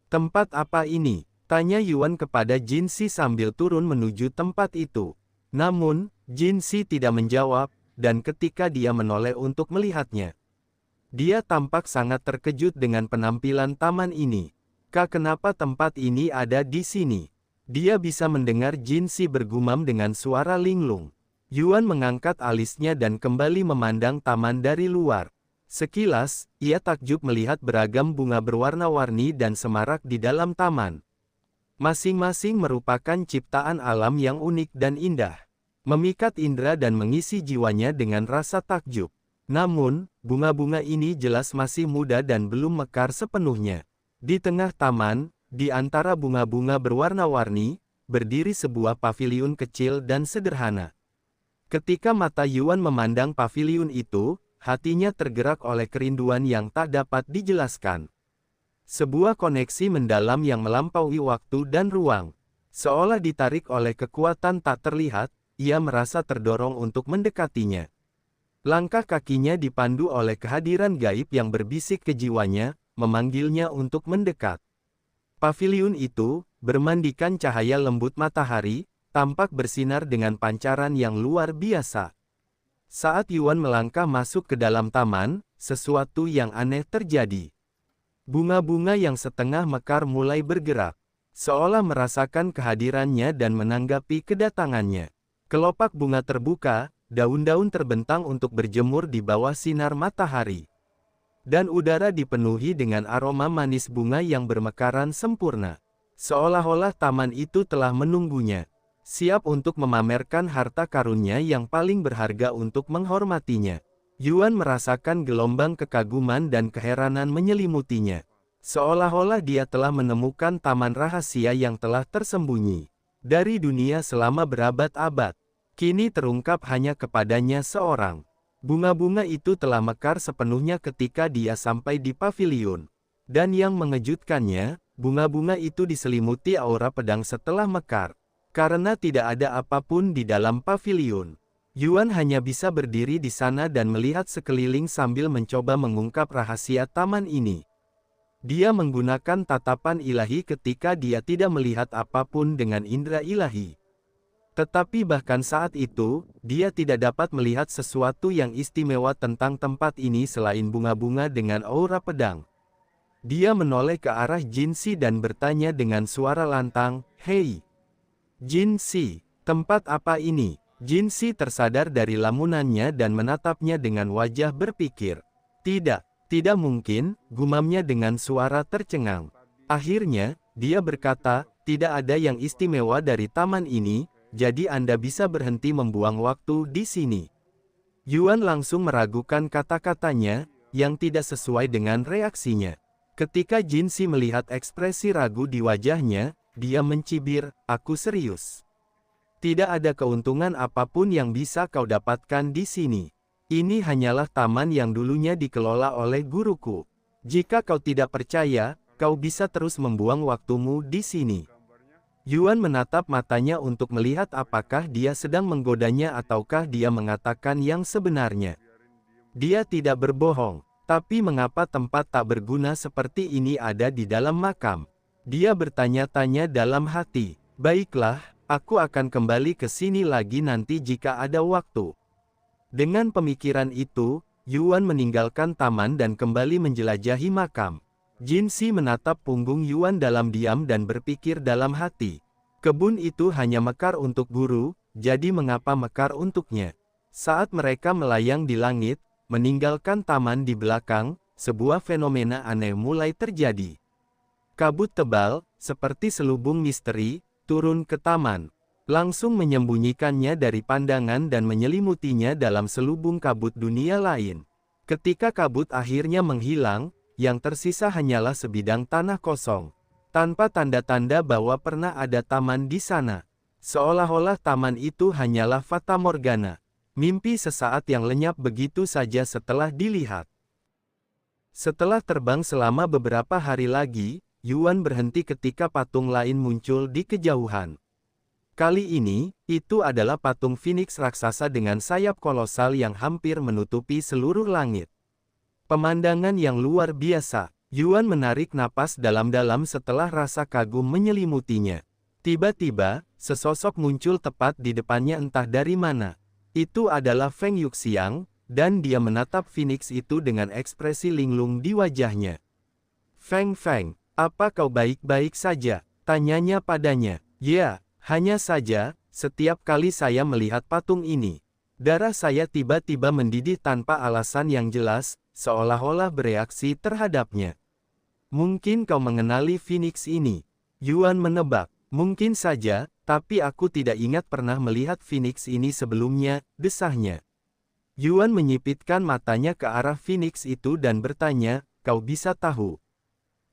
Tempat apa ini? Tanya Yuan kepada Jin Si sambil turun menuju tempat itu. Namun, Jin Si tidak menjawab, dan ketika dia menoleh untuk melihatnya, dia tampak sangat terkejut dengan penampilan taman ini. Kenapa tempat ini ada di sini? Dia bisa mendengar Jin Si bergumam dengan suara linglung. Yuan mengangkat alisnya dan kembali memandang taman dari luar. Sekilas, ia takjub melihat beragam bunga berwarna-warni dan semarak di dalam taman. Masing-masing merupakan ciptaan alam yang unik dan indah. Memikat indera dan mengisi jiwanya dengan rasa takjub. Namun, bunga-bunga ini jelas masih muda dan belum mekar sepenuhnya. Di tengah taman, di antara bunga-bunga berwarna-warni, berdiri sebuah paviliun kecil dan sederhana. Ketika mata Yuan memandang paviliun itu, hatinya tergerak oleh kerinduan yang tak dapat dijelaskan. Sebuah koneksi mendalam yang melampaui waktu dan ruang. Seolah ditarik oleh kekuatan tak terlihat, ia merasa terdorong untuk mendekatinya. Langkah kakinya dipandu oleh kehadiran gaib yang berbisik ke jiwanya, memanggilnya untuk mendekat. Paviliun itu, bermandikan cahaya lembut matahari, tampak bersinar dengan pancaran yang luar biasa. Saat Yuan melangkah masuk ke dalam taman, sesuatu yang aneh terjadi. Bunga-bunga yang setengah mekar mulai bergerak, seolah merasakan kehadirannya dan menanggapi kedatangannya. Kelopak bunga terbuka, daun-daun terbentang untuk berjemur di bawah sinar matahari. Dan udara dipenuhi dengan aroma manis bunga yang bermekaran sempurna. Seolah-olah taman itu telah menunggunya, siap untuk memamerkan harta karunnya yang paling berharga untuk menghormatinya. Yuan merasakan gelombang kekaguman dan keheranan menyelimutinya. Seolah-olah dia telah menemukan taman rahasia yang telah tersembunyi dari dunia selama berabad-abad. Kini terungkap hanya kepadanya seorang. Bunga-bunga itu telah mekar sepenuhnya ketika dia sampai di paviliun. Dan yang mengejutkannya, bunga-bunga itu diselimuti aura pedang setelah mekar. Karena tidak ada apapun di dalam paviliun, Yuan hanya bisa berdiri di sana dan melihat sekeliling sambil mencoba mengungkap rahasia taman ini. Dia menggunakan tatapan ilahi ketika dia tidak melihat apapun dengan indera ilahi. Tetapi bahkan saat itu, dia tidak dapat melihat sesuatu yang istimewa tentang tempat ini selain bunga-bunga dengan aura pedang. Dia menoleh ke arah Jin Si dan bertanya dengan suara lantang, "Hei, Jin Si, tempat apa ini?" Jin Si tersadar dari lamunannya dan menatapnya dengan wajah berpikir. Tidak mungkin, gumamnya dengan suara tercengang. Akhirnya, dia berkata, "Tidak ada yang istimewa dari taman ini, jadi Anda bisa berhenti membuang waktu di sini." Yuan langsung meragukan kata-katanya, yang tidak sesuai dengan reaksinya. Ketika Jin Si melihat ekspresi ragu di wajahnya, dia mencibir, "Aku serius. Tidak ada keuntungan apapun yang bisa kau dapatkan di sini. Ini hanyalah taman yang dulunya dikelola oleh guruku. Jika kau tidak percaya, kau bisa terus membuang waktumu di sini." Yuan menatap matanya untuk melihat apakah dia sedang menggodanya ataukah dia mengatakan yang sebenarnya. Dia tidak berbohong, tapi mengapa tempat tak berguna seperti ini ada di dalam makam? Dia bertanya-tanya dalam hati. "Baiklah, aku akan kembali ke sini lagi nanti jika ada waktu." Dengan pemikiran itu, Yuan meninggalkan taman dan kembali menjelajahi makam. Jin Si menatap punggung Yuan dalam diam dan berpikir dalam hati. Kebun itu hanya mekar untuk guru, jadi mengapa mekar untuknya? Saat mereka melayang di langit, meninggalkan taman di belakang, sebuah fenomena aneh mulai terjadi. Kabut tebal, seperti selubung misteri, turun ke taman. Langsung menyembunyikannya dari pandangan dan menyelimutinya dalam selubung kabut dunia lain. Ketika kabut akhirnya menghilang, yang tersisa hanyalah sebidang tanah kosong, tanpa tanda-tanda bahwa pernah ada taman di sana. Seolah-olah taman itu hanyalah fata morgana, mimpi sesaat yang lenyap begitu saja setelah dilihat. Setelah terbang selama beberapa hari lagi, Yuan berhenti ketika patung lain muncul di kejauhan. Kali ini, itu adalah patung Phoenix raksasa dengan sayap kolosal yang hampir menutupi seluruh langit. Pemandangan yang luar biasa. Yuan menarik napas dalam-dalam setelah rasa kagum menyelimutinya. Tiba-tiba, sesosok muncul tepat di depannya entah dari mana. Itu adalah Feng Yuxiang, dan dia menatap Phoenix itu dengan ekspresi linglung di wajahnya. "Feng, apa kau baik-baik saja?" tanyanya padanya. "Ya, hanya saja, setiap kali saya melihat patung ini, darah saya tiba-tiba mendidih tanpa alasan yang jelas, seolah-olah bereaksi terhadapnya." "Mungkin kau mengenali Phoenix ini?" Yuan menebak. "Mungkin saja, tapi aku tidak ingat pernah melihat Phoenix ini sebelumnya," desahnya. Yuan menyipitkan matanya ke arah Phoenix itu dan bertanya, "Kau bisa tahu?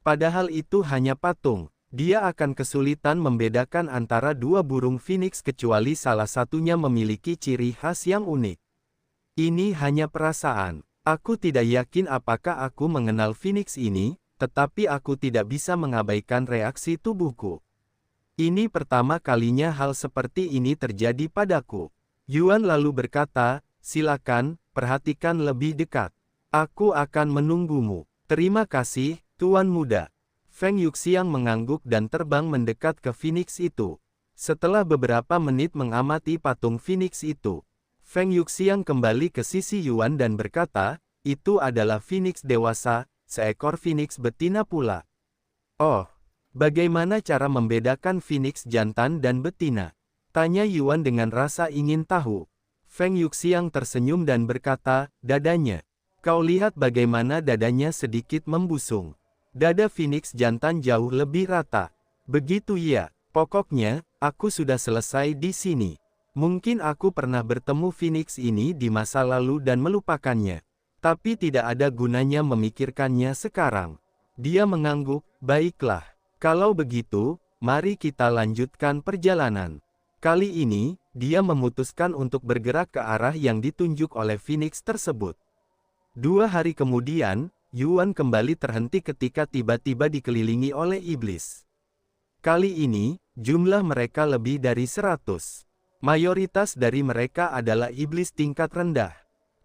Padahal itu hanya patung. Dia akan kesulitan membedakan antara dua burung Phoenix kecuali salah satunya memiliki ciri khas yang unik. Ini hanya perasaan. Aku tidak yakin apakah aku mengenal Phoenix ini, tetapi aku tidak bisa mengabaikan reaksi tubuhku. Ini pertama kalinya hal seperti ini terjadi padaku." Yuan lalu berkata, "Silakan, perhatikan lebih dekat. Aku akan menunggumu." "Terima kasih, Tuan muda. Feng Yuxiang mengangguk dan terbang mendekat ke Phoenix itu. Setelah beberapa menit mengamati patung Phoenix itu, Feng Yuxiang kembali ke sisi Yuan dan berkata, itu adalah Phoenix dewasa, seekor Phoenix betina pula. Oh, bagaimana cara membedakan Phoenix jantan dan betina? Tanya Yuan dengan rasa ingin tahu. Feng Yuxiang tersenyum dan berkata, dadanya. Kau lihat bagaimana dadanya sedikit membusung. Dada Phoenix jantan jauh lebih rata. Begitu ya, pokoknya, aku sudah selesai di sini. Mungkin aku pernah bertemu Phoenix ini di masa lalu dan melupakannya. Tapi tidak ada gunanya memikirkannya sekarang. Dia mengangguk, baiklah. Kalau begitu, mari kita lanjutkan perjalanan. Kali ini, dia memutuskan untuk bergerak ke arah yang ditunjuk oleh Phoenix tersebut. 2 hari kemudian, Yuan kembali terhenti ketika tiba-tiba dikelilingi oleh iblis. Kali ini, jumlah mereka lebih dari 100. Mayoritas dari mereka adalah iblis tingkat rendah.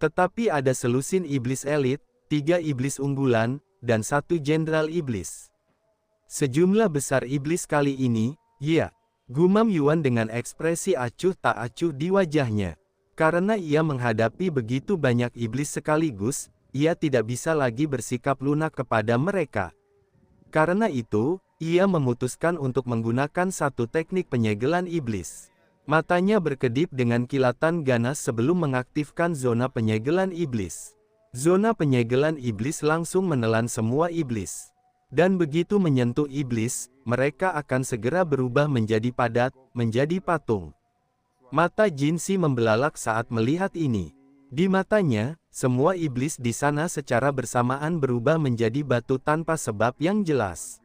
Tetapi ada selusin iblis elit, 3 iblis unggulan, dan 1 jenderal iblis. Sejumlah besar iblis kali ini, ya, gumam Yuan dengan ekspresi acuh tak acuh di wajahnya. Karena ia menghadapi begitu banyak iblis sekaligus, ia tidak bisa lagi bersikap lunak kepada mereka. Karena itu, ia memutuskan untuk menggunakan satu teknik penyegelan iblis. Matanya berkedip dengan kilatan ganas sebelum mengaktifkan zona penyegelan iblis. Zona penyegelan iblis langsung menelan semua iblis. Dan begitu menyentuh iblis, mereka akan segera berubah menjadi padat, menjadi patung. Mata Jinsi membelalak saat melihat ini. Di matanya, semua iblis di sana secara bersamaan berubah menjadi batu tanpa sebab yang jelas.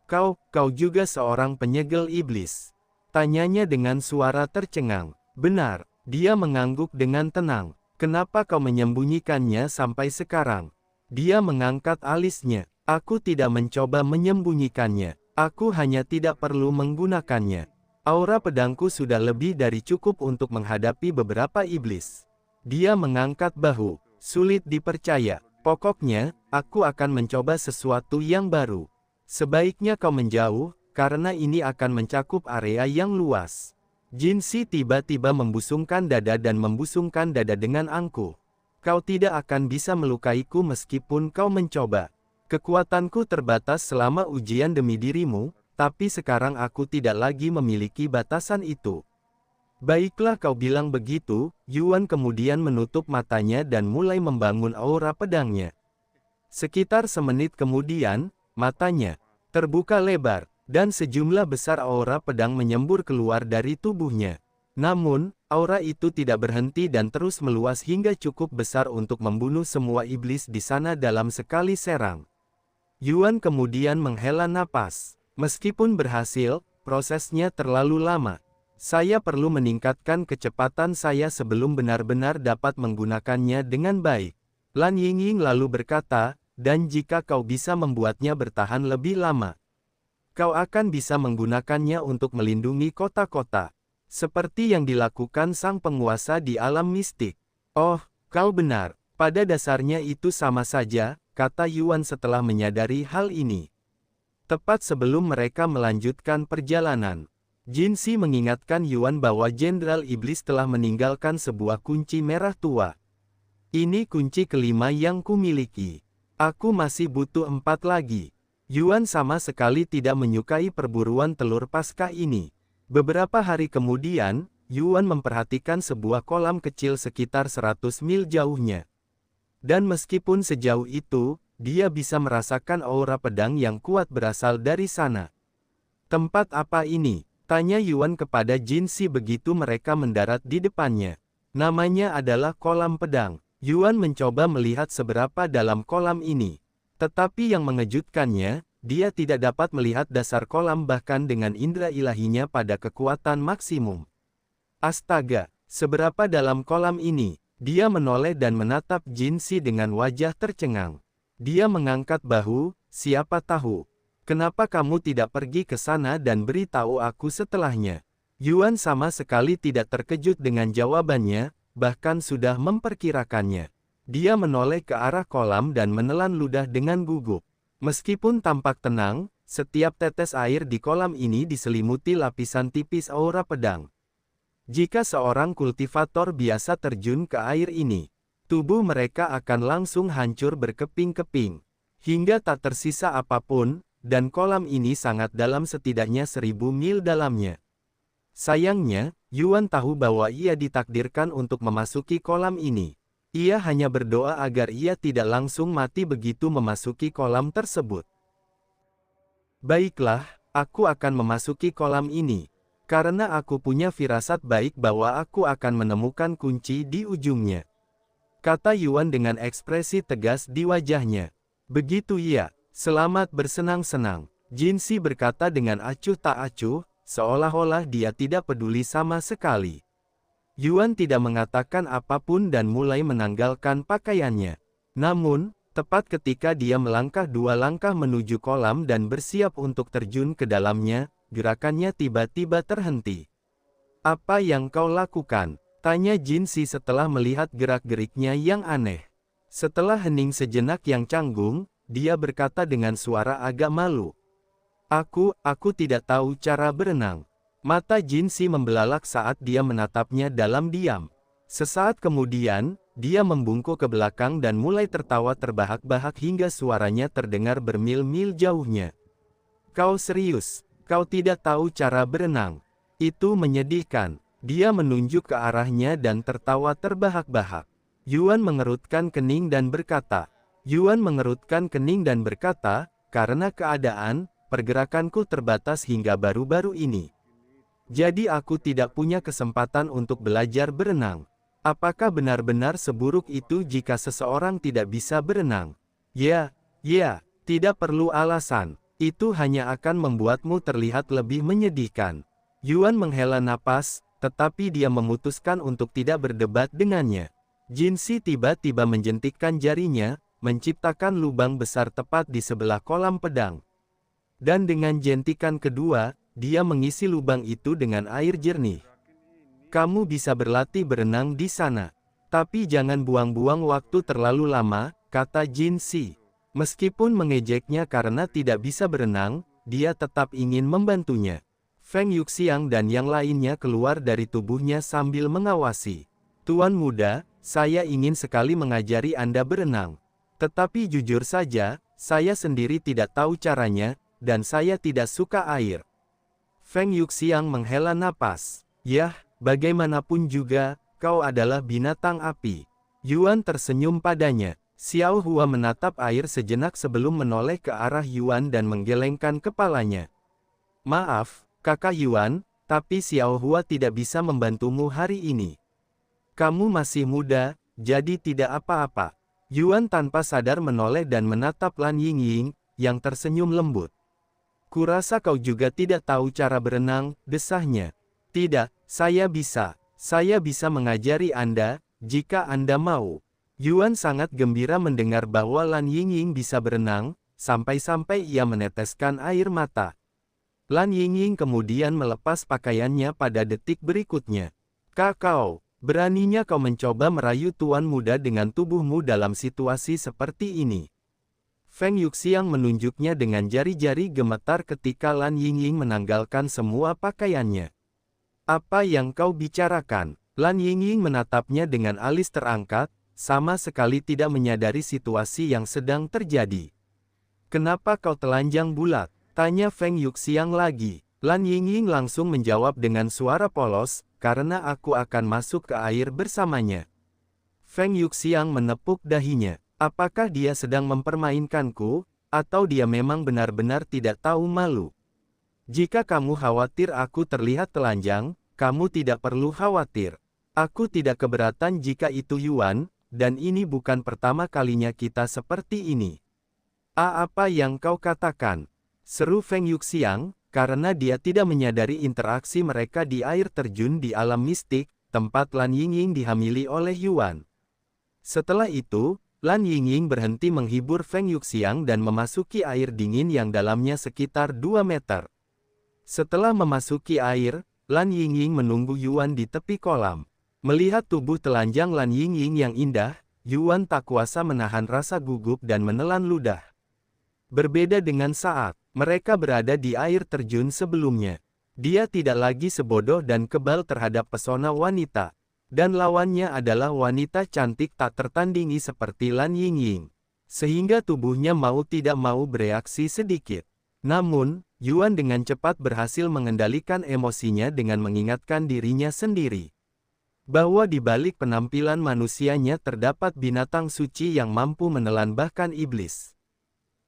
Kau juga seorang penyegel iblis? Tanyanya dengan suara tercengang. Benar, dia mengangguk dengan tenang. Kenapa kau menyembunyikannya sampai sekarang? Dia mengangkat alisnya. Aku tidak mencoba menyembunyikannya. Aku hanya tidak perlu menggunakannya. Aura pedangku sudah lebih dari cukup untuk menghadapi beberapa iblis. Dia mengangkat bahu. Sulit dipercaya. Pokoknya, aku akan mencoba sesuatu yang baru. Sebaiknya kau menjauh, karena ini akan mencakup area yang luas. Jinsi tiba-tiba membusungkan dada dan membusungkan dada dengan angkuh. Kau tidak akan bisa melukaiku meskipun kau mencoba. Kekuatanku terbatas selama ujian demi dirimu, tapi sekarang aku tidak lagi memiliki batasan itu. Baiklah kau bilang begitu, Yuan kemudian menutup matanya dan mulai membangun aura pedangnya. Sekitar semenit kemudian, matanya terbuka lebar, dan sejumlah besar aura pedang menyembur keluar dari tubuhnya. Namun, aura itu tidak berhenti dan terus meluas hingga cukup besar untuk membunuh semua iblis di sana dalam sekali serang. Yuan kemudian menghela napas. Meskipun berhasil, prosesnya terlalu lama. Saya perlu meningkatkan kecepatan saya sebelum benar-benar dapat menggunakannya dengan baik. Lan Yingying lalu berkata, dan jika kau bisa membuatnya bertahan lebih lama, kau akan bisa menggunakannya untuk melindungi kota-kota. Seperti yang dilakukan sang penguasa di alam mistik. Oh, kau benar. Pada dasarnya itu sama saja, kata Yuan setelah menyadari hal ini. Tepat sebelum mereka melanjutkan perjalanan, Jinsi mengingatkan Yuan bahwa Jenderal Iblis telah meninggalkan sebuah kunci merah tua. Ini kunci kelima yang kumiliki. Aku masih butuh 4 lagi. Yuan sama sekali tidak menyukai perburuan telur Paskah ini. Beberapa hari kemudian, Yuan memperhatikan sebuah kolam kecil sekitar 100 mil jauhnya. Dan meskipun sejauh itu, dia bisa merasakan aura pedang yang kuat berasal dari sana. Tempat apa ini? Tanya Yuan kepada Jinsi begitu mereka mendarat di depannya. Namanya adalah kolam pedang. Yuan mencoba melihat seberapa dalam kolam ini. Tetapi yang mengejutkannya, dia tidak dapat melihat dasar kolam bahkan dengan indera ilahinya pada kekuatan maksimum. Astaga, seberapa dalam kolam ini? Dia menoleh dan menatap Jinsi dengan wajah tercengang. Dia mengangkat bahu, siapa tahu. Kenapa kamu tidak pergi ke sana dan beritahu aku setelahnya? Yuan sama sekali tidak terkejut dengan jawabannya, bahkan sudah memperkirakannya. Dia menoleh ke arah kolam dan menelan ludah dengan gugup. Meskipun tampak tenang, setiap tetes air di kolam ini diselimuti lapisan tipis aura pedang. Jika seorang kultivator biasa terjun ke air ini, tubuh mereka akan langsung hancur berkeping-keping, hingga tak tersisa apapun, dan kolam ini sangat dalam, setidaknya 1000 mil dalamnya. Sayangnya, Yuan tahu bahwa ia ditakdirkan untuk memasuki kolam ini. Ia hanya berdoa agar ia tidak langsung mati begitu memasuki kolam tersebut. Baiklah, aku akan memasuki kolam ini. Karena aku punya firasat baik bahwa aku akan menemukan kunci di ujungnya. Kata Yuan dengan ekspresi tegas di wajahnya. Begitu ia, selamat bersenang-senang. Jinsi berkata dengan acuh tak acuh, seolah-olah dia tidak peduli sama sekali. Yuan tidak mengatakan apapun dan mulai menanggalkan pakaiannya. Namun, tepat ketika dia melangkah 2 langkah menuju kolam dan bersiap untuk terjun ke dalamnya, gerakannya tiba-tiba terhenti. "Apa yang kau lakukan?" tanya Jinsi setelah melihat gerak-geriknya yang aneh. Setelah hening sejenak yang canggung, dia berkata dengan suara agak malu. Aku tidak tahu cara berenang." Mata Jinsi membelalak saat dia menatapnya dalam diam. Sesaat kemudian, dia membungkuk ke belakang dan mulai tertawa terbahak-bahak hingga suaranya terdengar bermil-mil jauhnya. "Kau serius? Kau tidak tahu cara berenang? Itu menyedihkan." Dia menunjuk ke arahnya dan tertawa terbahak-bahak. Yuan mengerutkan kening dan berkata, "Karena keadaan, pergerakanku terbatas hingga baru-baru ini. Jadi aku tidak punya kesempatan untuk belajar berenang. Apakah benar-benar seburuk itu jika seseorang tidak bisa berenang?" Ya, tidak perlu alasan. Itu hanya akan membuatmu terlihat lebih menyedihkan." Yuan menghela napas, tetapi dia memutuskan untuk tidak berdebat dengannya. Jinsi tiba-tiba menjentikkan jarinya, menciptakan lubang besar tepat di sebelah kolam pedang. Dan dengan jentikan kedua, dia mengisi lubang itu dengan air jernih. "Kamu bisa berlatih berenang di sana. Tapi jangan buang-buang waktu terlalu lama," kata Jinsi. Meskipun mengejeknya karena tidak bisa berenang, dia tetap ingin membantunya. Feng Yuxiang dan yang lainnya keluar dari tubuhnya sambil mengawasi. "Tuan muda, saya ingin sekali mengajari Anda berenang. Tetapi jujur saja, saya sendiri tidak tahu caranya, dan saya tidak suka air." Feng Yuxiang menghela napas. "Yah, bagaimanapun juga, kau adalah binatang api." Yuan tersenyum padanya. Xiao Hua menatap air sejenak sebelum menoleh ke arah Yuan dan menggelengkan kepalanya. "Maaf, Kakak Yuan, tapi Xiao Hua tidak bisa membantumu hari ini. Kamu masih muda, jadi tidak apa-apa." Yuan tanpa sadar menoleh dan menatap Lan Yingying, yang tersenyum lembut. "Kurasa kau juga tidak tahu cara berenang," desahnya. "Tidak, saya bisa mengajari Anda, jika Anda mau." Yuan sangat gembira mendengar bahwa Lan Yingying bisa berenang, sampai-sampai ia meneteskan air mata. Lan Yingying kemudian melepas pakaiannya pada detik berikutnya. "Kakao, beraninya kau mencoba merayu tuan muda dengan tubuhmu dalam situasi seperti ini." Feng Yuxiang menunjuknya dengan jari-jari gemetar ketika Lan Yingying menanggalkan semua pakaiannya. "Apa yang kau bicarakan?" Lan Yingying menatapnya dengan alis terangkat, sama sekali tidak menyadari situasi yang sedang terjadi. "Kenapa kau telanjang bulat?" tanya Feng Yuxiang lagi. Lan Yingying langsung menjawab dengan suara polos, "Karena aku akan masuk ke air bersamanya." Feng Yuxiang menepuk dahinya. Apakah dia sedang mempermainkanku, atau dia memang benar-benar tidak tahu malu? "Jika kamu khawatir aku terlihat telanjang, kamu tidak perlu khawatir. Aku tidak keberatan jika itu Yuan, dan ini bukan pertama kalinya kita seperti ini." Apa yang kau katakan?" seru Feng Yuxiang, karena dia tidak menyadari interaksi mereka di air terjun di alam mistik, tempat Lan Yingying dihamili oleh Yuan. Setelah itu, Lan Yingying berhenti menghibur Feng Yuxiang dan memasuki air dingin yang dalamnya sekitar 2 meter. Setelah memasuki air, Lan Yingying menunggu Yuan di tepi kolam. Melihat tubuh telanjang Lan Yingying yang indah, Yuan tak kuasa menahan rasa gugup dan menelan ludah. Berbeda dengan saat mereka berada di air terjun sebelumnya. Dia tidak lagi sebodoh dan kebal terhadap pesona wanita. Dan lawannya adalah wanita cantik tak tertandingi seperti Lan Yingying. Sehingga tubuhnya mau tidak mau bereaksi sedikit. Namun, Yuan dengan cepat berhasil mengendalikan emosinya dengan mengingatkan dirinya sendiri bahwa di balik penampilan manusianya terdapat binatang suci yang mampu menelan bahkan iblis.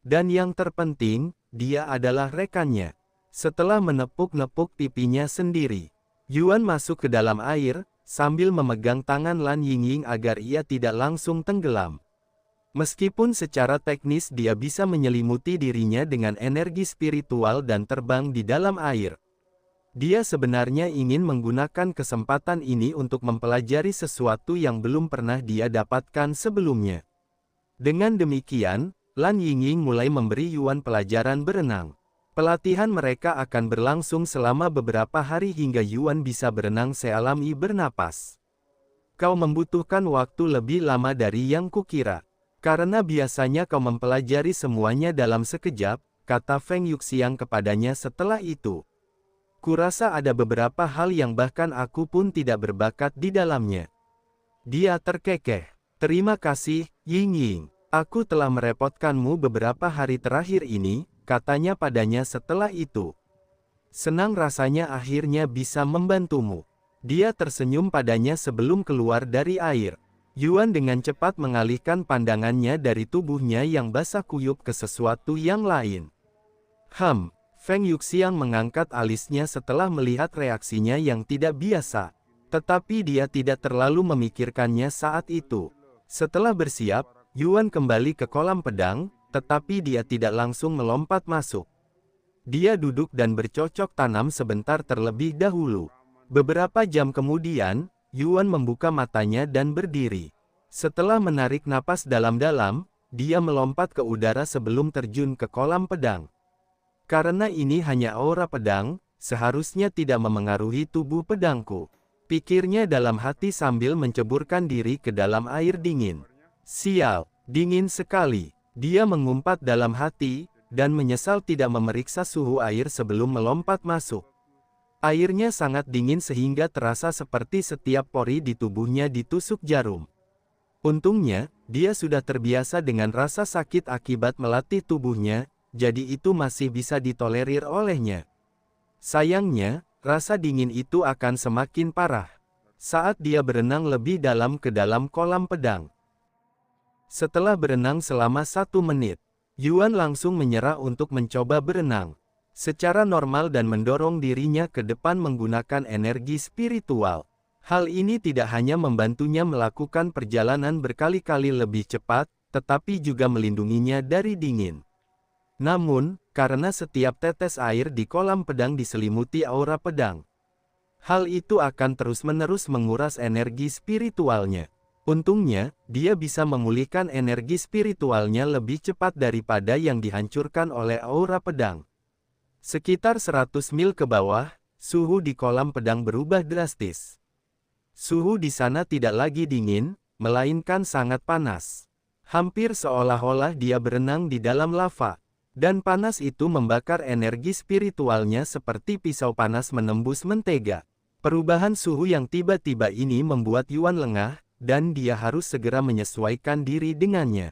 Dan yang terpenting, dia adalah rekannya. Setelah menepuk-nepuk pipinya sendiri, Yuan masuk ke dalam air, sambil memegang tangan Lan Yingying agar ia tidak langsung tenggelam. Meskipun secara teknis dia bisa menyelimuti dirinya dengan energi spiritual dan terbang di dalam air, dia sebenarnya ingin menggunakan kesempatan ini untuk mempelajari sesuatu yang belum pernah dia dapatkan sebelumnya. Dengan demikian, Lan Yingying mulai memberi Yuan pelajaran berenang. Pelatihan mereka akan berlangsung selama beberapa hari hingga Yuan bisa berenang sealami bernapas. Kau membutuhkan waktu lebih lama dari yang kukira. Karena biasanya kau mempelajari semuanya dalam sekejap, kata Feng Yuxiang kepadanya setelah itu. Kurasa ada beberapa hal yang bahkan aku pun tidak berbakat di dalamnya. Dia terkekeh. Terima kasih, Yingying. Aku telah merepotkanmu beberapa hari terakhir ini, katanya padanya setelah itu. Senang rasanya akhirnya bisa membantumu. Dia tersenyum padanya sebelum keluar dari air. Yuan dengan cepat mengalihkan pandangannya dari tubuhnya yang basah kuyup ke sesuatu yang lain. Feng Yuxiang mengangkat alisnya setelah melihat reaksinya yang tidak biasa. Tetapi dia tidak terlalu memikirkannya saat itu. Setelah bersiap, Yuan kembali ke kolam pedang, tetapi dia tidak langsung melompat masuk. Dia duduk dan bercocok tanam sebentar terlebih dahulu. Beberapa jam kemudian, Yuan membuka matanya dan berdiri. Setelah menarik napas dalam-dalam, dia melompat ke udara sebelum terjun ke kolam pedang. Karena ini hanya aura pedang, seharusnya tidak memengaruhi tubuh pedangku. Pikirnya dalam hati sambil menceburkan diri ke dalam air dingin. Sial, dingin sekali. Dia mengumpat dalam hati, dan menyesal tidak memeriksa suhu air sebelum melompat masuk. Airnya sangat dingin sehingga terasa seperti setiap pori di tubuhnya ditusuk jarum. Untungnya, dia sudah terbiasa dengan rasa sakit akibat melatih tubuhnya, jadi itu masih bisa ditolerir olehnya. Sayangnya, rasa dingin itu akan semakin parah saat dia berenang lebih dalam ke dalam kolam pedang. Setelah berenang selama 1 menit, Yuan langsung menyerah untuk mencoba berenang secara normal dan mendorong dirinya ke depan menggunakan energi spiritual. Hal ini tidak hanya membantunya melakukan perjalanan berkali-kali lebih cepat, tetapi juga melindunginya dari dingin. Namun, karena setiap tetes air di kolam pedang diselimuti aura pedang, hal itu akan terus-menerus menguras energi spiritualnya. Untungnya, dia bisa memulihkan energi spiritualnya lebih cepat daripada yang dihancurkan oleh aura pedang. Sekitar 100 mil ke bawah, suhu di kolam pedang berubah drastis. Suhu di sana tidak lagi dingin, melainkan sangat panas. Hampir seolah-olah dia berenang di dalam lava. Dan panas itu membakar energi spiritualnya seperti pisau panas menembus mentega. Perubahan suhu yang tiba-tiba ini membuat Yuan lengah, dan dia harus segera menyesuaikan diri dengannya.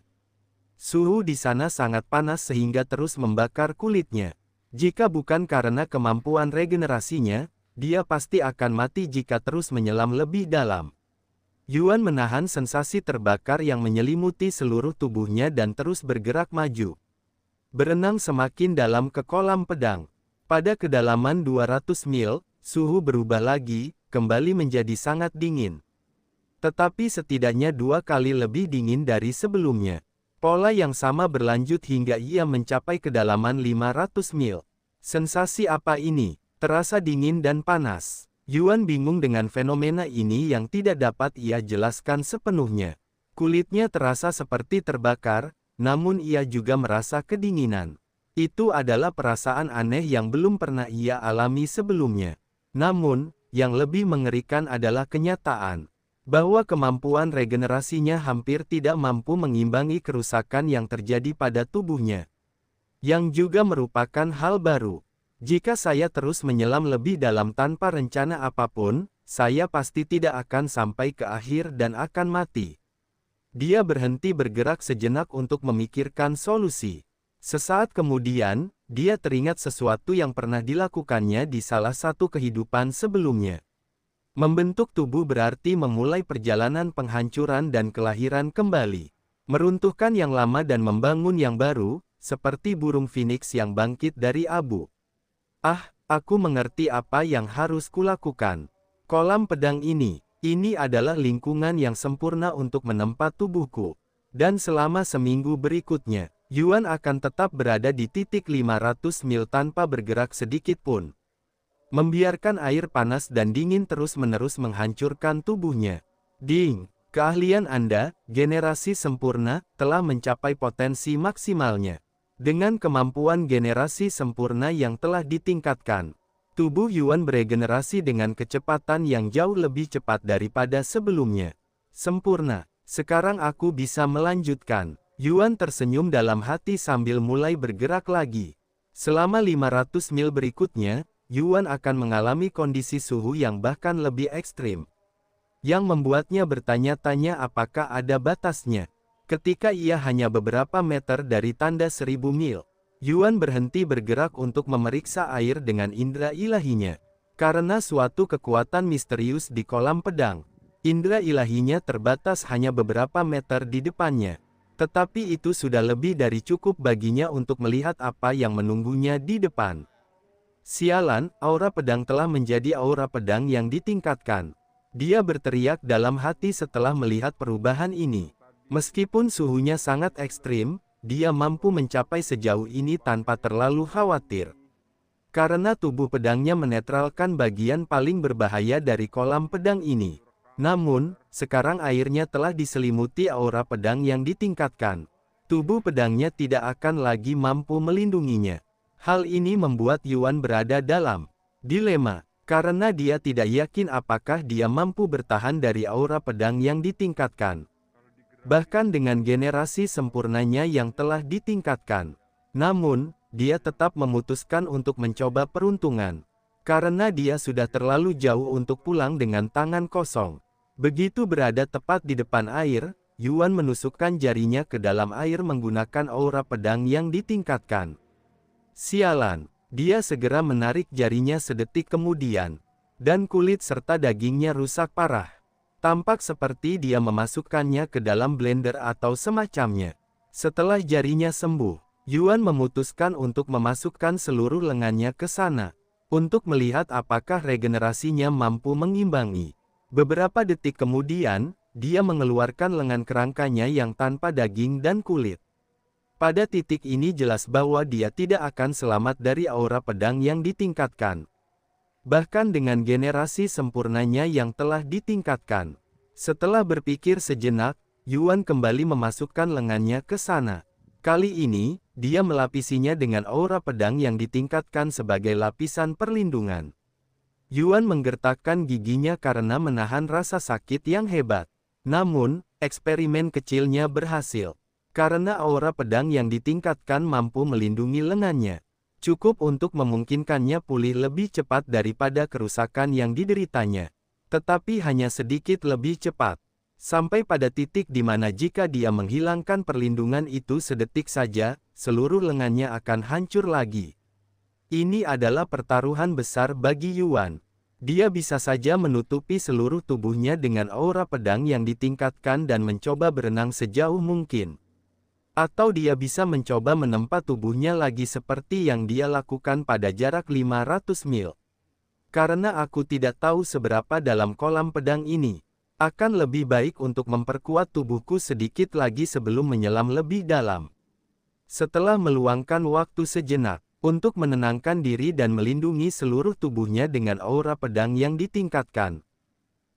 Suhu di sana sangat panas sehingga terus membakar kulitnya. Jika bukan karena kemampuan regenerasinya, dia pasti akan mati jika terus menyelam lebih dalam. Yuan menahan sensasi terbakar yang menyelimuti seluruh tubuhnya dan terus bergerak maju. Berenang semakin dalam ke kolam pedang. Pada kedalaman 200 mil, suhu berubah lagi, kembali menjadi sangat dingin. Tetapi setidaknya 2 kali lebih dingin dari sebelumnya. Pola yang sama berlanjut hingga ia mencapai kedalaman 500 mil. Sensasi apa ini? Terasa dingin dan panas. Yuan bingung dengan fenomena ini yang tidak dapat ia jelaskan sepenuhnya. Kulitnya terasa seperti terbakar, namun ia juga merasa kedinginan. Itu adalah perasaan aneh yang belum pernah ia alami sebelumnya. Namun, yang lebih mengerikan adalah kenyataan bahwa kemampuan regenerasinya hampir tidak mampu mengimbangi kerusakan yang terjadi pada tubuhnya. yang juga merupakan hal baru. Jika saya terus menyelam lebih dalam tanpa rencana apapun, saya pasti tidak akan sampai ke akhir dan akan mati. Dia berhenti bergerak sejenak untuk memikirkan solusi. Sesaat kemudian, dia teringat sesuatu yang pernah dilakukannya di salah satu kehidupan sebelumnya. Membentuk tubuh berarti memulai perjalanan penghancuran dan kelahiran kembali. Meruntuhkan yang lama dan membangun yang baru, seperti burung phoenix yang bangkit dari abu. Ah, aku mengerti apa yang harus kulakukan. Kolam pedang ini adalah lingkungan yang sempurna untuk menempa tubuhku. Dan selama seminggu berikutnya, Yuan akan tetap berada di titik 500 mil tanpa bergerak sedikit pun. Membiarkan air panas dan dingin terus-menerus menghancurkan tubuhnya. Ding, keahlian Anda, generasi sempurna, telah mencapai potensi maksimalnya. Dengan kemampuan generasi sempurna yang telah ditingkatkan, tubuh Yuan beregenerasi dengan kecepatan yang jauh lebih cepat daripada sebelumnya. Sempurna, sekarang aku bisa melanjutkan. Yuan tersenyum dalam hati sambil mulai bergerak lagi. Selama 500 mil berikutnya, Yuan akan mengalami kondisi suhu yang bahkan lebih ekstrim, yang membuatnya bertanya-tanya apakah ada batasnya. Ketika ia hanya beberapa meter dari tanda 1000 mil, Yuan berhenti bergerak untuk memeriksa air dengan indera ilahinya. Karena suatu kekuatan misterius di kolam pedang, indera ilahinya terbatas hanya beberapa meter di depannya. Tetapi itu sudah lebih dari cukup baginya untuk melihat apa yang menunggunya di depan. Sialan, aura pedang telah menjadi aura pedang yang ditingkatkan. Dia berteriak dalam hati setelah melihat perubahan ini. Meskipun suhunya sangat ekstrim, dia mampu mencapai sejauh ini tanpa terlalu khawatir. Karena tubuh pedangnya menetralkan bagian paling berbahaya dari kolam pedang ini. Namun, sekarang airnya telah diselimuti aura pedang yang ditingkatkan. Tubuh pedangnya tidak akan lagi mampu melindunginya. Hal ini membuat Yuan berada dalam dilema, karena dia tidak yakin apakah dia mampu bertahan dari aura pedang yang ditingkatkan. Bahkan dengan generasi sempurnanya yang telah ditingkatkan. Namun, dia tetap memutuskan untuk mencoba peruntungan. Karena dia sudah terlalu jauh untuk pulang dengan tangan kosong. Begitu berada tepat di depan air, Yuan menusukkan jarinya ke dalam air menggunakan aura pedang yang ditingkatkan. Sialan, dia segera menarik jarinya sedetik kemudian. Dan kulit serta dagingnya rusak parah. Tampak seperti dia memasukkannya ke dalam blender atau semacamnya. Setelah jarinya sembuh, Yuan memutuskan untuk memasukkan seluruh lengannya ke sana, untuk melihat apakah regenerasinya mampu mengimbangi. Beberapa detik kemudian, dia mengeluarkan lengan kerangkanya yang tanpa daging dan kulit. Pada titik ini jelas bahwa dia tidak akan selamat dari aura pedang yang ditingkatkan. Bahkan dengan generasi sempurnanya yang telah ditingkatkan. Setelah berpikir sejenak, Yuan kembali memasukkan lengannya ke sana. Kali ini, dia melapisinya dengan aura pedang yang ditingkatkan sebagai lapisan perlindungan. Yuan menggertakkan giginya karena menahan rasa sakit yang hebat. Namun, eksperimen kecilnya berhasil. Karena aura pedang yang ditingkatkan mampu melindungi lengannya. Cukup untuk memungkinkannya pulih lebih cepat daripada kerusakan yang dideritanya. Tetapi hanya sedikit lebih cepat. Sampai pada titik di mana jika dia menghilangkan perlindungan itu sedetik saja, seluruh lengannya akan hancur lagi. Ini adalah pertaruhan besar bagi Yuan. Dia bisa saja menutupi seluruh tubuhnya dengan aura pedang yang ditingkatkan dan mencoba berenang sejauh mungkin. Atau dia bisa mencoba menempa tubuhnya lagi seperti yang dia lakukan pada jarak 500 mil. Karena aku tidak tahu seberapa dalam kolam pedang ini, akan lebih baik untuk memperkuat tubuhku sedikit lagi sebelum menyelam lebih dalam. Setelah meluangkan waktu sejenak, untuk menenangkan diri dan melindungi seluruh tubuhnya dengan aura pedang yang ditingkatkan,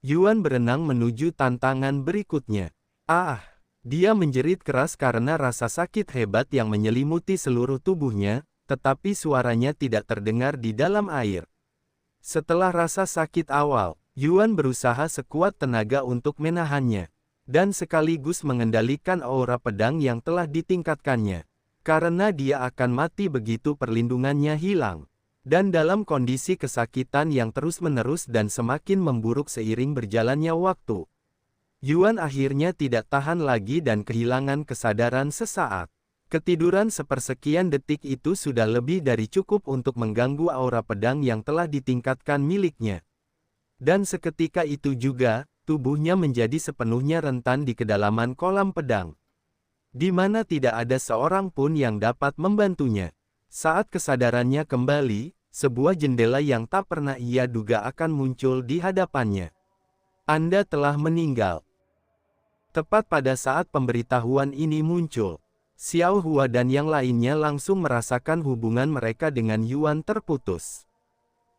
Yuan berenang menuju tantangan berikutnya. Ah! Dia menjerit keras karena rasa sakit hebat yang menyelimuti seluruh tubuhnya, tetapi suaranya tidak terdengar di dalam air. Setelah rasa sakit awal, Yuan berusaha sekuat tenaga untuk menahannya, dan sekaligus mengendalikan aura pedang yang telah ditingkatkannya. karena dia akan mati begitu perlindungannya hilang. Dan dalam kondisi kesakitan yang terus-menerus dan semakin memburuk seiring berjalannya waktu, Yuan akhirnya tidak tahan lagi dan kehilangan kesadaran sesaat. Ketiduran sepersekian detik itu sudah lebih dari cukup untuk mengganggu aura pedang yang telah ditingkatkan miliknya. Dan seketika itu juga, tubuhnya menjadi sepenuhnya rentan di kedalaman kolam pedang, di mana tidak ada seorang pun yang dapat membantunya. Saat kesadarannya kembali, sebuah jendela yang tak pernah ia duga akan muncul di hadapannya. Anda telah meninggal. Tepat pada saat pemberitahuan ini muncul, Xiao Hua dan yang lainnya langsung merasakan hubungan mereka dengan Yuan terputus.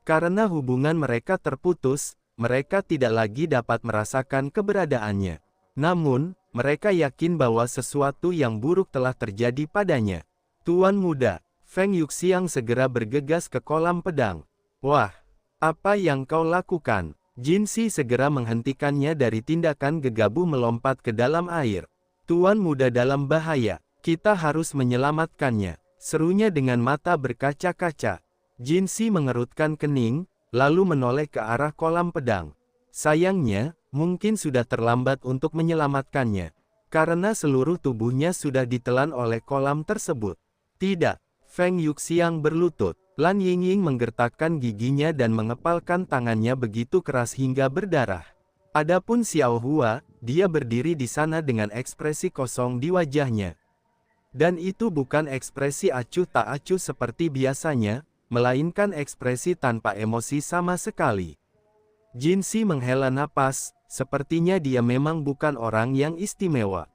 Karena hubungan mereka terputus, mereka tidak lagi dapat merasakan keberadaannya. Namun, mereka yakin bahwa sesuatu yang buruk telah terjadi padanya. Tuan muda, Feng Yuxiang segera bergegas ke kolam pedang. Wah, apa yang kau lakukan? Jin Si segera menghentikannya dari tindakan gegabah melompat ke dalam air. Tuan muda dalam bahaya, kita harus menyelamatkannya, serunya dengan mata berkaca-kaca. Jin Si mengerutkan kening, lalu menoleh ke arah kolam pedang. Sayangnya, mungkin sudah terlambat untuk menyelamatkannya, karena seluruh tubuhnya sudah ditelan oleh kolam tersebut. Tidak. Feng Yuxiang berlutut. Lan Yingying menggertakkan giginya dan mengepalkan tangannya begitu keras hingga berdarah. Adapun Xiao Hua, dia berdiri di sana dengan ekspresi kosong di wajahnya. Dan itu bukan ekspresi acuh tak acuh seperti biasanya, melainkan ekspresi tanpa emosi sama sekali. Jin Si menghela napas, sepertinya dia memang bukan orang yang istimewa.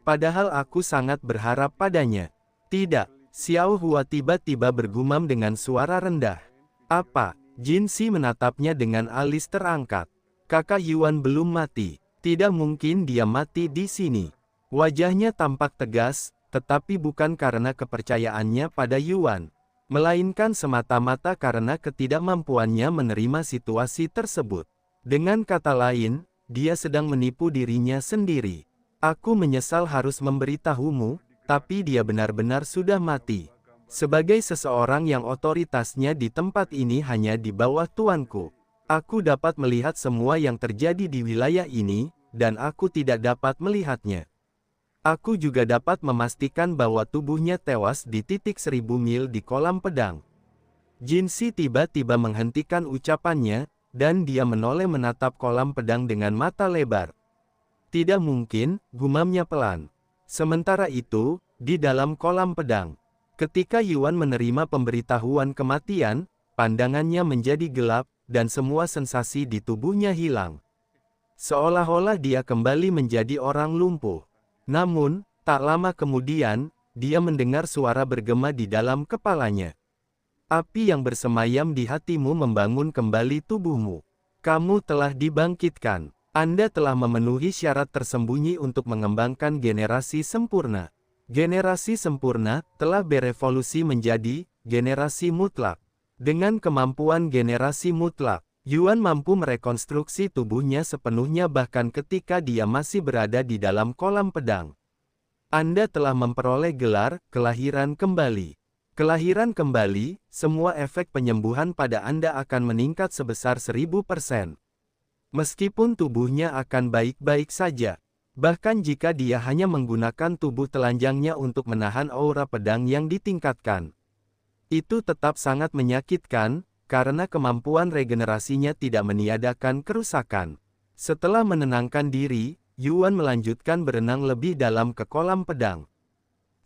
Padahal aku sangat berharap padanya. Tidak. Xiao Hua tiba-tiba bergumam dengan suara rendah. Apa? Jin Si menatapnya dengan alis terangkat. Kakak Yuan belum mati. Tidak mungkin dia mati di sini. Wajahnya tampak tegas, tetapi bukan karena kepercayaannya pada Yuan, melainkan semata-mata karena ketidakmampuannya menerima situasi tersebut. Dengan kata lain, dia sedang menipu dirinya sendiri. Aku menyesal harus memberitahumu, tapi dia benar-benar sudah mati. Sebagai seseorang yang otoritasnya di tempat ini hanya di bawah tuanku, aku dapat melihat semua yang terjadi di wilayah ini, dan aku tidak dapat melihatnya. Aku juga dapat memastikan bahwa tubuhnya tewas di titik 1000 mil di kolam pedang. Jin Si tiba-tiba menghentikan ucapannya, dan dia menoleh menatap kolam pedang dengan mata lebar. Tidak mungkin, gumamnya pelan. Sementara itu, di dalam kolam pedang, ketika Yuan menerima pemberitahuan kematian, pandangannya menjadi gelap, dan semua sensasi di tubuhnya hilang. Seolah-olah dia kembali menjadi orang lumpuh. Namun, tak lama kemudian, dia mendengar suara bergema di dalam kepalanya. Api yang bersemayam di hatimu membangun kembali tubuhmu. Kamu telah dibangkitkan. Anda telah memenuhi syarat tersembunyi untuk mengembangkan generasi sempurna. Generasi sempurna telah berevolusi menjadi generasi mutlak. Dengan kemampuan generasi mutlak, Yuan mampu merekonstruksi tubuhnya sepenuhnya bahkan ketika dia masih berada di dalam kolam pedang. Anda telah memperoleh gelar kelahiran kembali. Kelahiran kembali, semua efek penyembuhan pada Anda akan meningkat sebesar 1000%. Meskipun tubuhnya akan baik-baik saja, bahkan jika dia hanya menggunakan tubuh telanjangnya untuk menahan aura pedang yang ditingkatkan, itu tetap sangat menyakitkan, karena kemampuan regenerasinya tidak meniadakan kerusakan. Setelah menenangkan diri, Yuan melanjutkan berenang lebih dalam ke kolam pedang.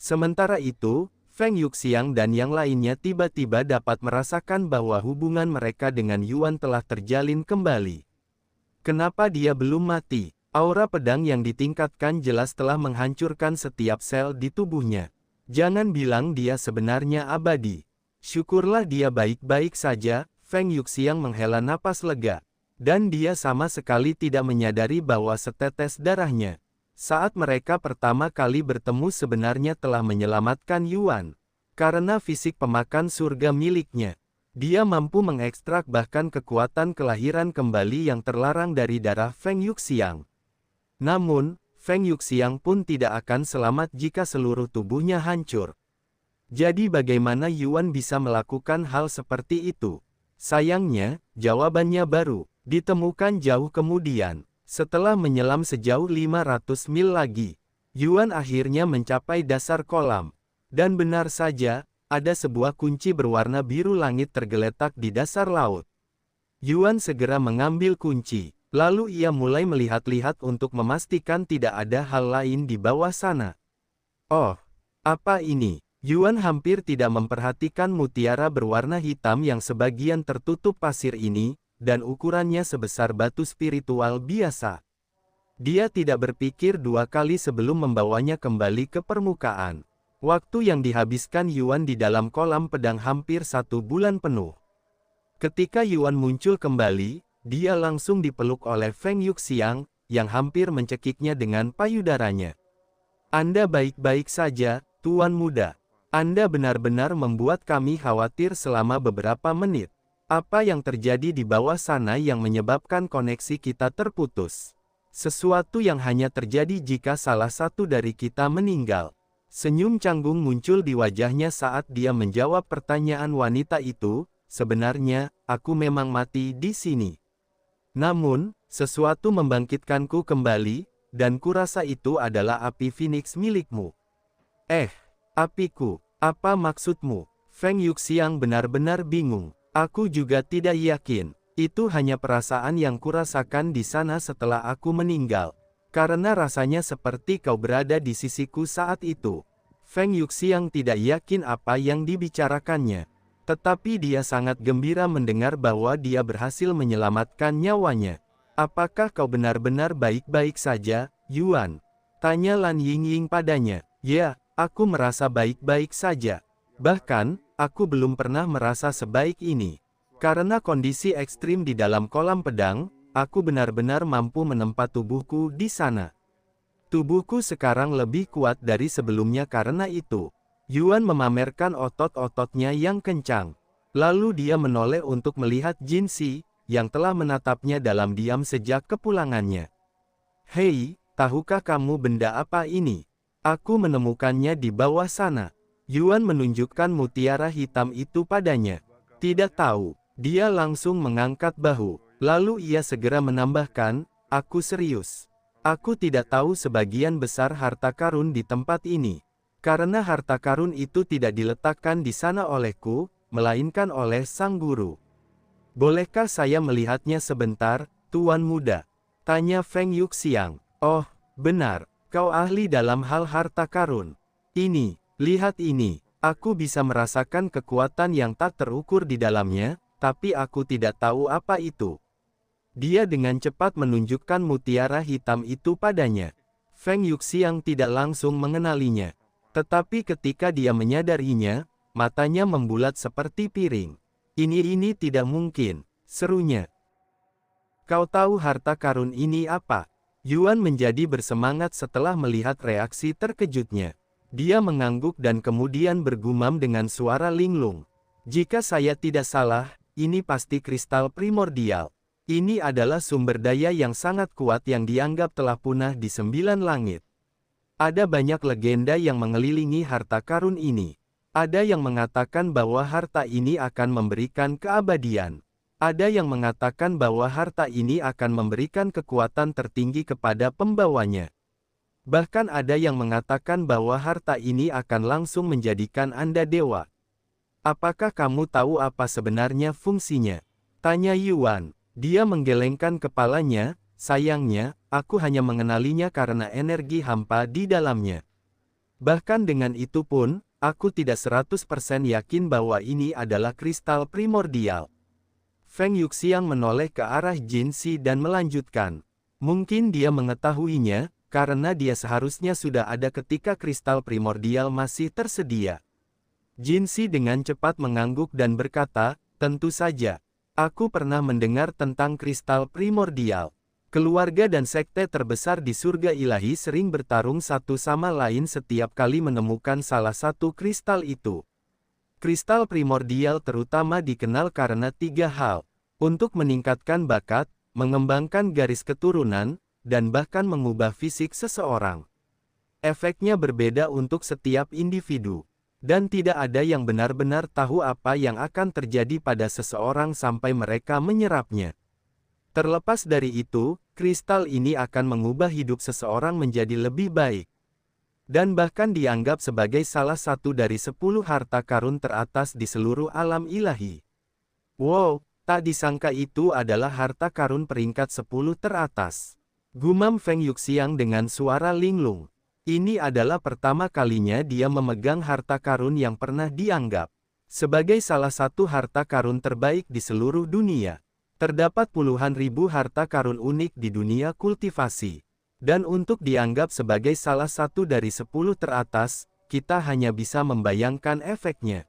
Sementara itu, Feng Yuxiang dan yang lainnya tiba-tiba dapat merasakan bahwa hubungan mereka dengan Yuan telah terjalin kembali. Kenapa dia belum mati? Aura pedang yang ditingkatkan jelas telah menghancurkan setiap sel di tubuhnya. Jangan bilang dia sebenarnya abadi. Syukurlah dia baik-baik saja. Feng Yuxiang menghela napas lega. Dan dia sama sekali tidak menyadari bahwa setetes darahnya saat mereka pertama kali bertemu sebenarnya telah menyelamatkan Yuan. Karena fisik pemakan surga miliknya, dia mampu mengekstrak bahkan kekuatan kelahiran kembali yang terlarang dari darah Feng Yuxiang. Namun, Feng Yuxiang pun tidak akan selamat jika seluruh tubuhnya hancur. Jadi bagaimana Yuan bisa melakukan hal seperti itu? Sayangnya, jawabannya baru ditemukan jauh kemudian. Setelah menyelam sejauh 500 mil lagi, Yuan akhirnya mencapai dasar kolam. Dan benar saja, ada sebuah kunci berwarna biru langit tergeletak di dasar laut. Yuan segera mengambil kunci, lalu ia mulai melihat-lihat untuk memastikan tidak ada hal lain di bawah sana. Oh, apa ini? Yuan hampir tidak memperhatikan mutiara berwarna hitam yang sebagian tertutup pasir ini, dan ukurannya sebesar batu spiritual biasa. Dia tidak berpikir dua kali sebelum membawanya kembali ke permukaan. Waktu yang dihabiskan Yuan di dalam kolam pedang hampir 1 bulan penuh. Ketika Yuan muncul kembali, dia langsung dipeluk oleh Feng Yuxiang, yang hampir mencekiknya dengan payudaranya. Anda baik-baik saja, Tuan Muda. Anda benar-benar membuat kami khawatir selama beberapa menit. Apa yang terjadi di bawah sana yang menyebabkan koneksi kita terputus? Sesuatu yang hanya terjadi jika salah satu dari kita meninggal. Senyum canggung muncul di wajahnya saat dia menjawab pertanyaan wanita itu. Sebenarnya, aku memang mati di sini. Namun, sesuatu membangkitkanku kembali, dan kurasa itu adalah api Phoenix milikmu. Apiku, apa maksudmu? Feng Yuxiang benar-benar bingung. Aku juga tidak yakin. Itu hanya perasaan yang kurasakan di sana setelah aku meninggal. Karena rasanya seperti kau berada di sisiku saat itu. Feng Yuxiang tidak yakin apa yang dibicarakannya. Tetapi dia sangat gembira mendengar bahwa dia berhasil menyelamatkan nyawanya. Apakah kau benar-benar baik-baik saja, Yuan? Tanya Lan Yingying padanya. Ya, aku merasa baik-baik saja. Bahkan, aku belum pernah merasa sebaik ini. Karena kondisi ekstrim di dalam kolam pedang, aku benar-benar mampu menempa tubuhku di sana. Tubuhku sekarang lebih kuat dari sebelumnya karena itu. Yuan memamerkan otot-ototnya yang kencang. Lalu dia menoleh untuk melihat Jin Si, yang telah menatapnya dalam diam sejak kepulangannya. Hei, tahukah kamu benda apa ini? Aku menemukannya di bawah sana. Yuan menunjukkan mutiara hitam itu padanya. Tidak tahu. Dia langsung mengangkat bahu. Lalu ia segera menambahkan, aku serius. Aku tidak tahu sebagian besar harta karun di tempat ini. Karena harta karun itu tidak diletakkan di sana olehku, melainkan oleh sang guru. Bolehkah saya melihatnya sebentar, Tuan Muda? Tanya Feng Yuxiang. Oh, benar. Kau ahli dalam hal harta karun. Ini. Lihat ini, aku bisa merasakan kekuatan yang tak terukur di dalamnya, tapi aku tidak tahu apa itu. Dia dengan cepat menunjukkan mutiara hitam itu padanya. Feng Yuxiang tidak langsung mengenalinya. Tetapi ketika dia menyadarinya, matanya membulat seperti piring. Ini tidak mungkin, serunya. Kau tahu harta karun ini apa? Yuan menjadi bersemangat setelah melihat reaksi terkejutnya. Dia mengangguk dan kemudian bergumam dengan suara linglung. Jika saya tidak salah, ini pasti kristal primordial. Ini adalah sumber daya yang sangat kuat yang dianggap telah punah di 9 langit. Ada banyak legenda yang mengelilingi harta karun ini. Ada yang mengatakan bahwa harta ini akan memberikan keabadian. Ada yang mengatakan bahwa harta ini akan memberikan kekuatan tertinggi kepada pembawanya. Bahkan ada yang mengatakan bahwa harta ini akan langsung menjadikan Anda dewa. Apakah kamu tahu apa sebenarnya fungsinya? Tanya Yuan. Dia menggelengkan kepalanya, sayangnya, aku hanya mengenalinya karena energi hampa di dalamnya. Bahkan dengan itu pun, aku tidak 100% yakin bahwa ini adalah kristal primordial. Feng Yuxiang menoleh ke arah Jin Si dan melanjutkan. Mungkin dia mengetahuinya, karena dia seharusnya sudah ada ketika kristal primordial masih tersedia. Jin Si dengan cepat mengangguk dan berkata, tentu saja. Aku pernah mendengar tentang kristal primordial. Keluarga dan sekte terbesar di surga ilahi sering bertarung satu sama lain setiap kali menemukan salah satu kristal itu. Kristal primordial terutama dikenal karena 3 hal. Untuk meningkatkan bakat, mengembangkan garis keturunan, dan bahkan mengubah fisik seseorang. Efeknya berbeda untuk setiap individu. Dan tidak ada yang benar-benar tahu apa yang akan terjadi pada seseorang sampai mereka menyerapnya. Terlepas dari itu, kristal ini akan mengubah hidup seseorang menjadi lebih baik. Dan bahkan dianggap sebagai salah satu dari 10 harta karun teratas di seluruh alam ilahi. Wow, tak disangka itu adalah harta karun peringkat 10 teratas. Gumam Feng Yuxiang dengan suara linglung. Ini adalah pertama kalinya dia memegang harta karun yang pernah dianggap sebagai salah satu harta karun terbaik di seluruh dunia. Terdapat puluhan ribu harta karun unik di dunia kultivasi. Dan untuk dianggap sebagai salah satu dari 10 teratas, kita hanya bisa membayangkan efeknya.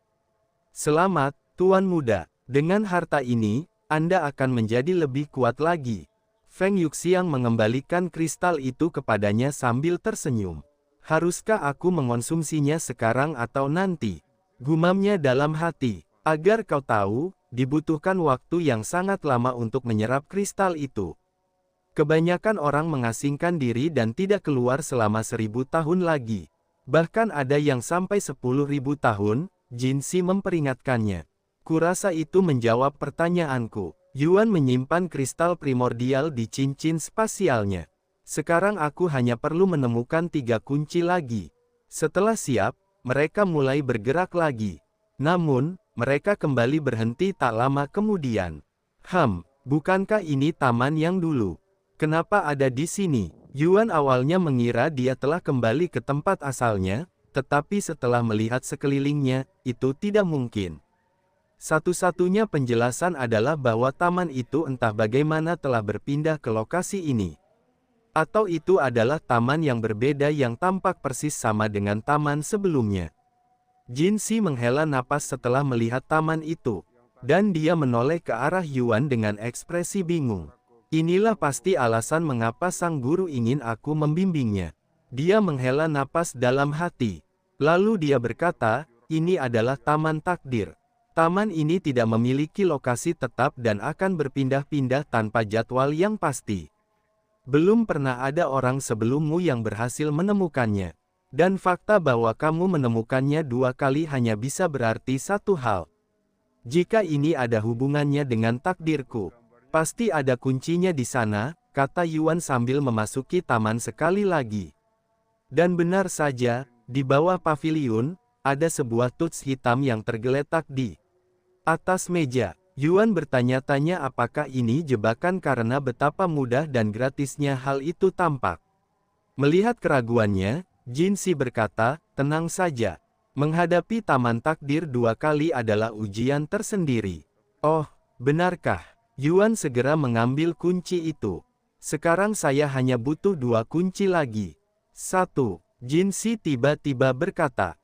Selamat, Tuan Muda. Dengan harta ini, Anda akan menjadi lebih kuat lagi. Feng Yuxiang mengembalikan kristal itu kepadanya sambil tersenyum. Haruskah aku mengonsumsinya sekarang atau nanti? Gumamnya dalam hati. Agar kau tahu, dibutuhkan waktu yang sangat lama untuk menyerap kristal itu. Kebanyakan orang mengasingkan diri dan tidak keluar selama 1000 tahun lagi. Bahkan ada yang sampai 10.000 tahun, Jin Si memperingatkannya. Kurasa itu menjawab pertanyaanku. Yuan menyimpan kristal primordial di cincin spasialnya. Sekarang aku hanya perlu menemukan 3 kunci lagi. Setelah siap, mereka mulai bergerak lagi. Namun, mereka kembali berhenti tak lama kemudian. Bukankah ini taman yang dulu? Kenapa ada di sini? Yuan awalnya mengira dia telah kembali ke tempat asalnya, tetapi setelah melihat sekelilingnya, itu tidak mungkin. Satu-satunya penjelasan adalah bahwa taman itu entah bagaimana telah berpindah ke lokasi ini. Atau itu adalah taman yang berbeda yang tampak persis sama dengan taman sebelumnya. Jin Si menghela napas setelah melihat taman itu, dan dia menoleh ke arah Yuan dengan ekspresi bingung. Inilah pasti alasan mengapa sang guru ingin aku membimbingnya. Dia menghela napas dalam hati. Lalu dia berkata, ini adalah taman takdir. Taman ini tidak memiliki lokasi tetap dan akan berpindah-pindah tanpa jadwal yang pasti. Belum pernah ada orang sebelummu yang berhasil menemukannya. Dan fakta bahwa kamu menemukannya 2 kali hanya bisa berarti satu hal. Jika ini ada hubungannya dengan takdirku, pasti ada kuncinya di sana, kata Yuan sambil memasuki taman sekali lagi. Dan benar saja, di bawah paviliun, ada sebuah tuts hitam yang tergeletak di atas meja. Yuan bertanya-tanya apakah ini jebakan karena betapa mudah dan gratisnya hal itu tampak. Melihat keraguannya, Jin Si berkata, tenang saja. Menghadapi taman takdir 2 kali adalah ujian tersendiri. Oh, benarkah? Yuan segera mengambil kunci itu. Sekarang saya hanya butuh 2 kunci lagi. 1. Jin Si tiba-tiba berkata.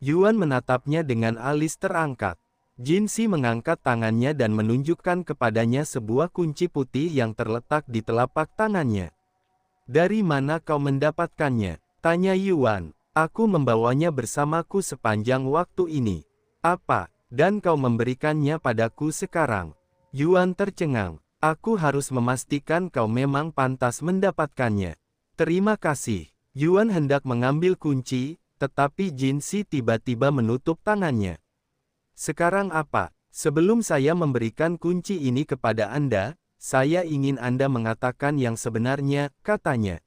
Yuan menatapnya dengan alis terangkat. Jin Si mengangkat tangannya dan menunjukkan kepadanya sebuah kunci putih yang terletak di telapak tangannya. Dari mana kau mendapatkannya? Tanya Yuan. Aku membawanya bersamaku sepanjang waktu ini. Apa? Dan kau memberikannya padaku sekarang? Yuan tercengang. Aku harus memastikan kau memang pantas mendapatkannya. Terima kasih. Yuan hendak mengambil kunci, tetapi Jin Si tiba-tiba menutup tangannya. Sekarang apa? Sebelum saya memberikan kunci ini kepada Anda, saya ingin Anda mengatakan yang sebenarnya, katanya.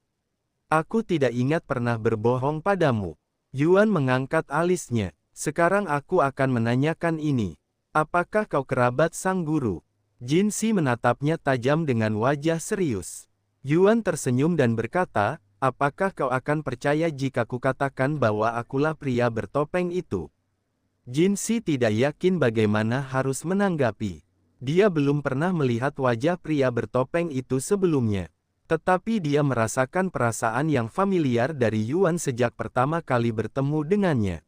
Aku tidak ingat pernah berbohong padamu. Yuan mengangkat alisnya. Sekarang aku akan menanyakan ini. Apakah kau kerabat sang guru? Jin Si menatapnya tajam dengan wajah serius. Yuan tersenyum dan berkata, apakah kau akan percaya jika kukatakan bahwa akulah pria bertopeng itu? Jin Si tidak yakin bagaimana harus menanggapi. Dia belum pernah melihat wajah pria bertopeng itu sebelumnya. Tetapi dia merasakan perasaan yang familiar dari Yuan sejak pertama kali bertemu dengannya.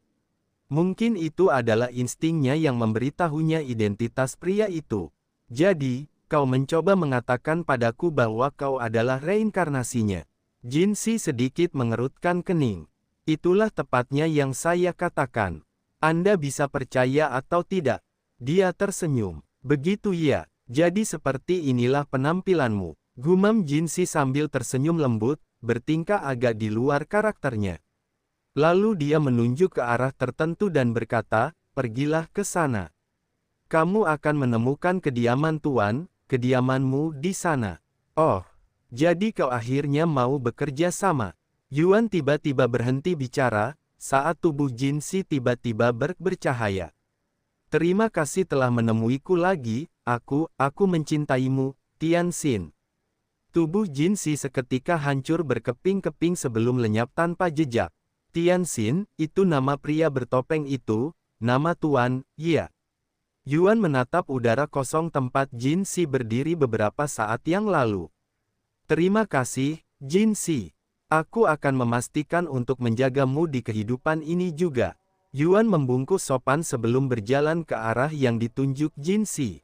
Mungkin itu adalah instingnya yang memberitahunya identitas pria itu. Jadi, kau mencoba mengatakan padaku bahwa kau adalah reinkarnasinya. Jin Si sedikit mengerutkan kening. Itulah tepatnya yang saya katakan. Anda bisa percaya atau tidak? Dia tersenyum. Begitu ya, jadi seperti inilah penampilanmu. Gumam Jin Si sambil tersenyum lembut, bertingkah agak di luar karakternya. Lalu dia menunjuk ke arah tertentu dan berkata, "Pergilah ke sana. Kamu akan menemukan kediaman Tuan, kediamanmu di sana." "Oh, jadi kau akhirnya mau bekerja sama?" Yuan tiba-tiba berhenti bicara, saat tubuh Jin Si tiba-tiba bercahaya. "Terima kasih telah menemuiku lagi, aku mencintaimu, Tian Xin." Tubuh Jin Si seketika hancur berkeping-keping sebelum lenyap tanpa jejak. "Tian Xin, itu nama pria bertopeng itu, nama Tuan, ya." Yuan menatap udara kosong tempat Jin Si berdiri beberapa saat yang lalu. "Terima kasih, Jin Si. Aku akan memastikan untuk menjagamu di kehidupan ini juga." Yuan membungkuk sopan sebelum berjalan ke arah yang ditunjuk Jin Si.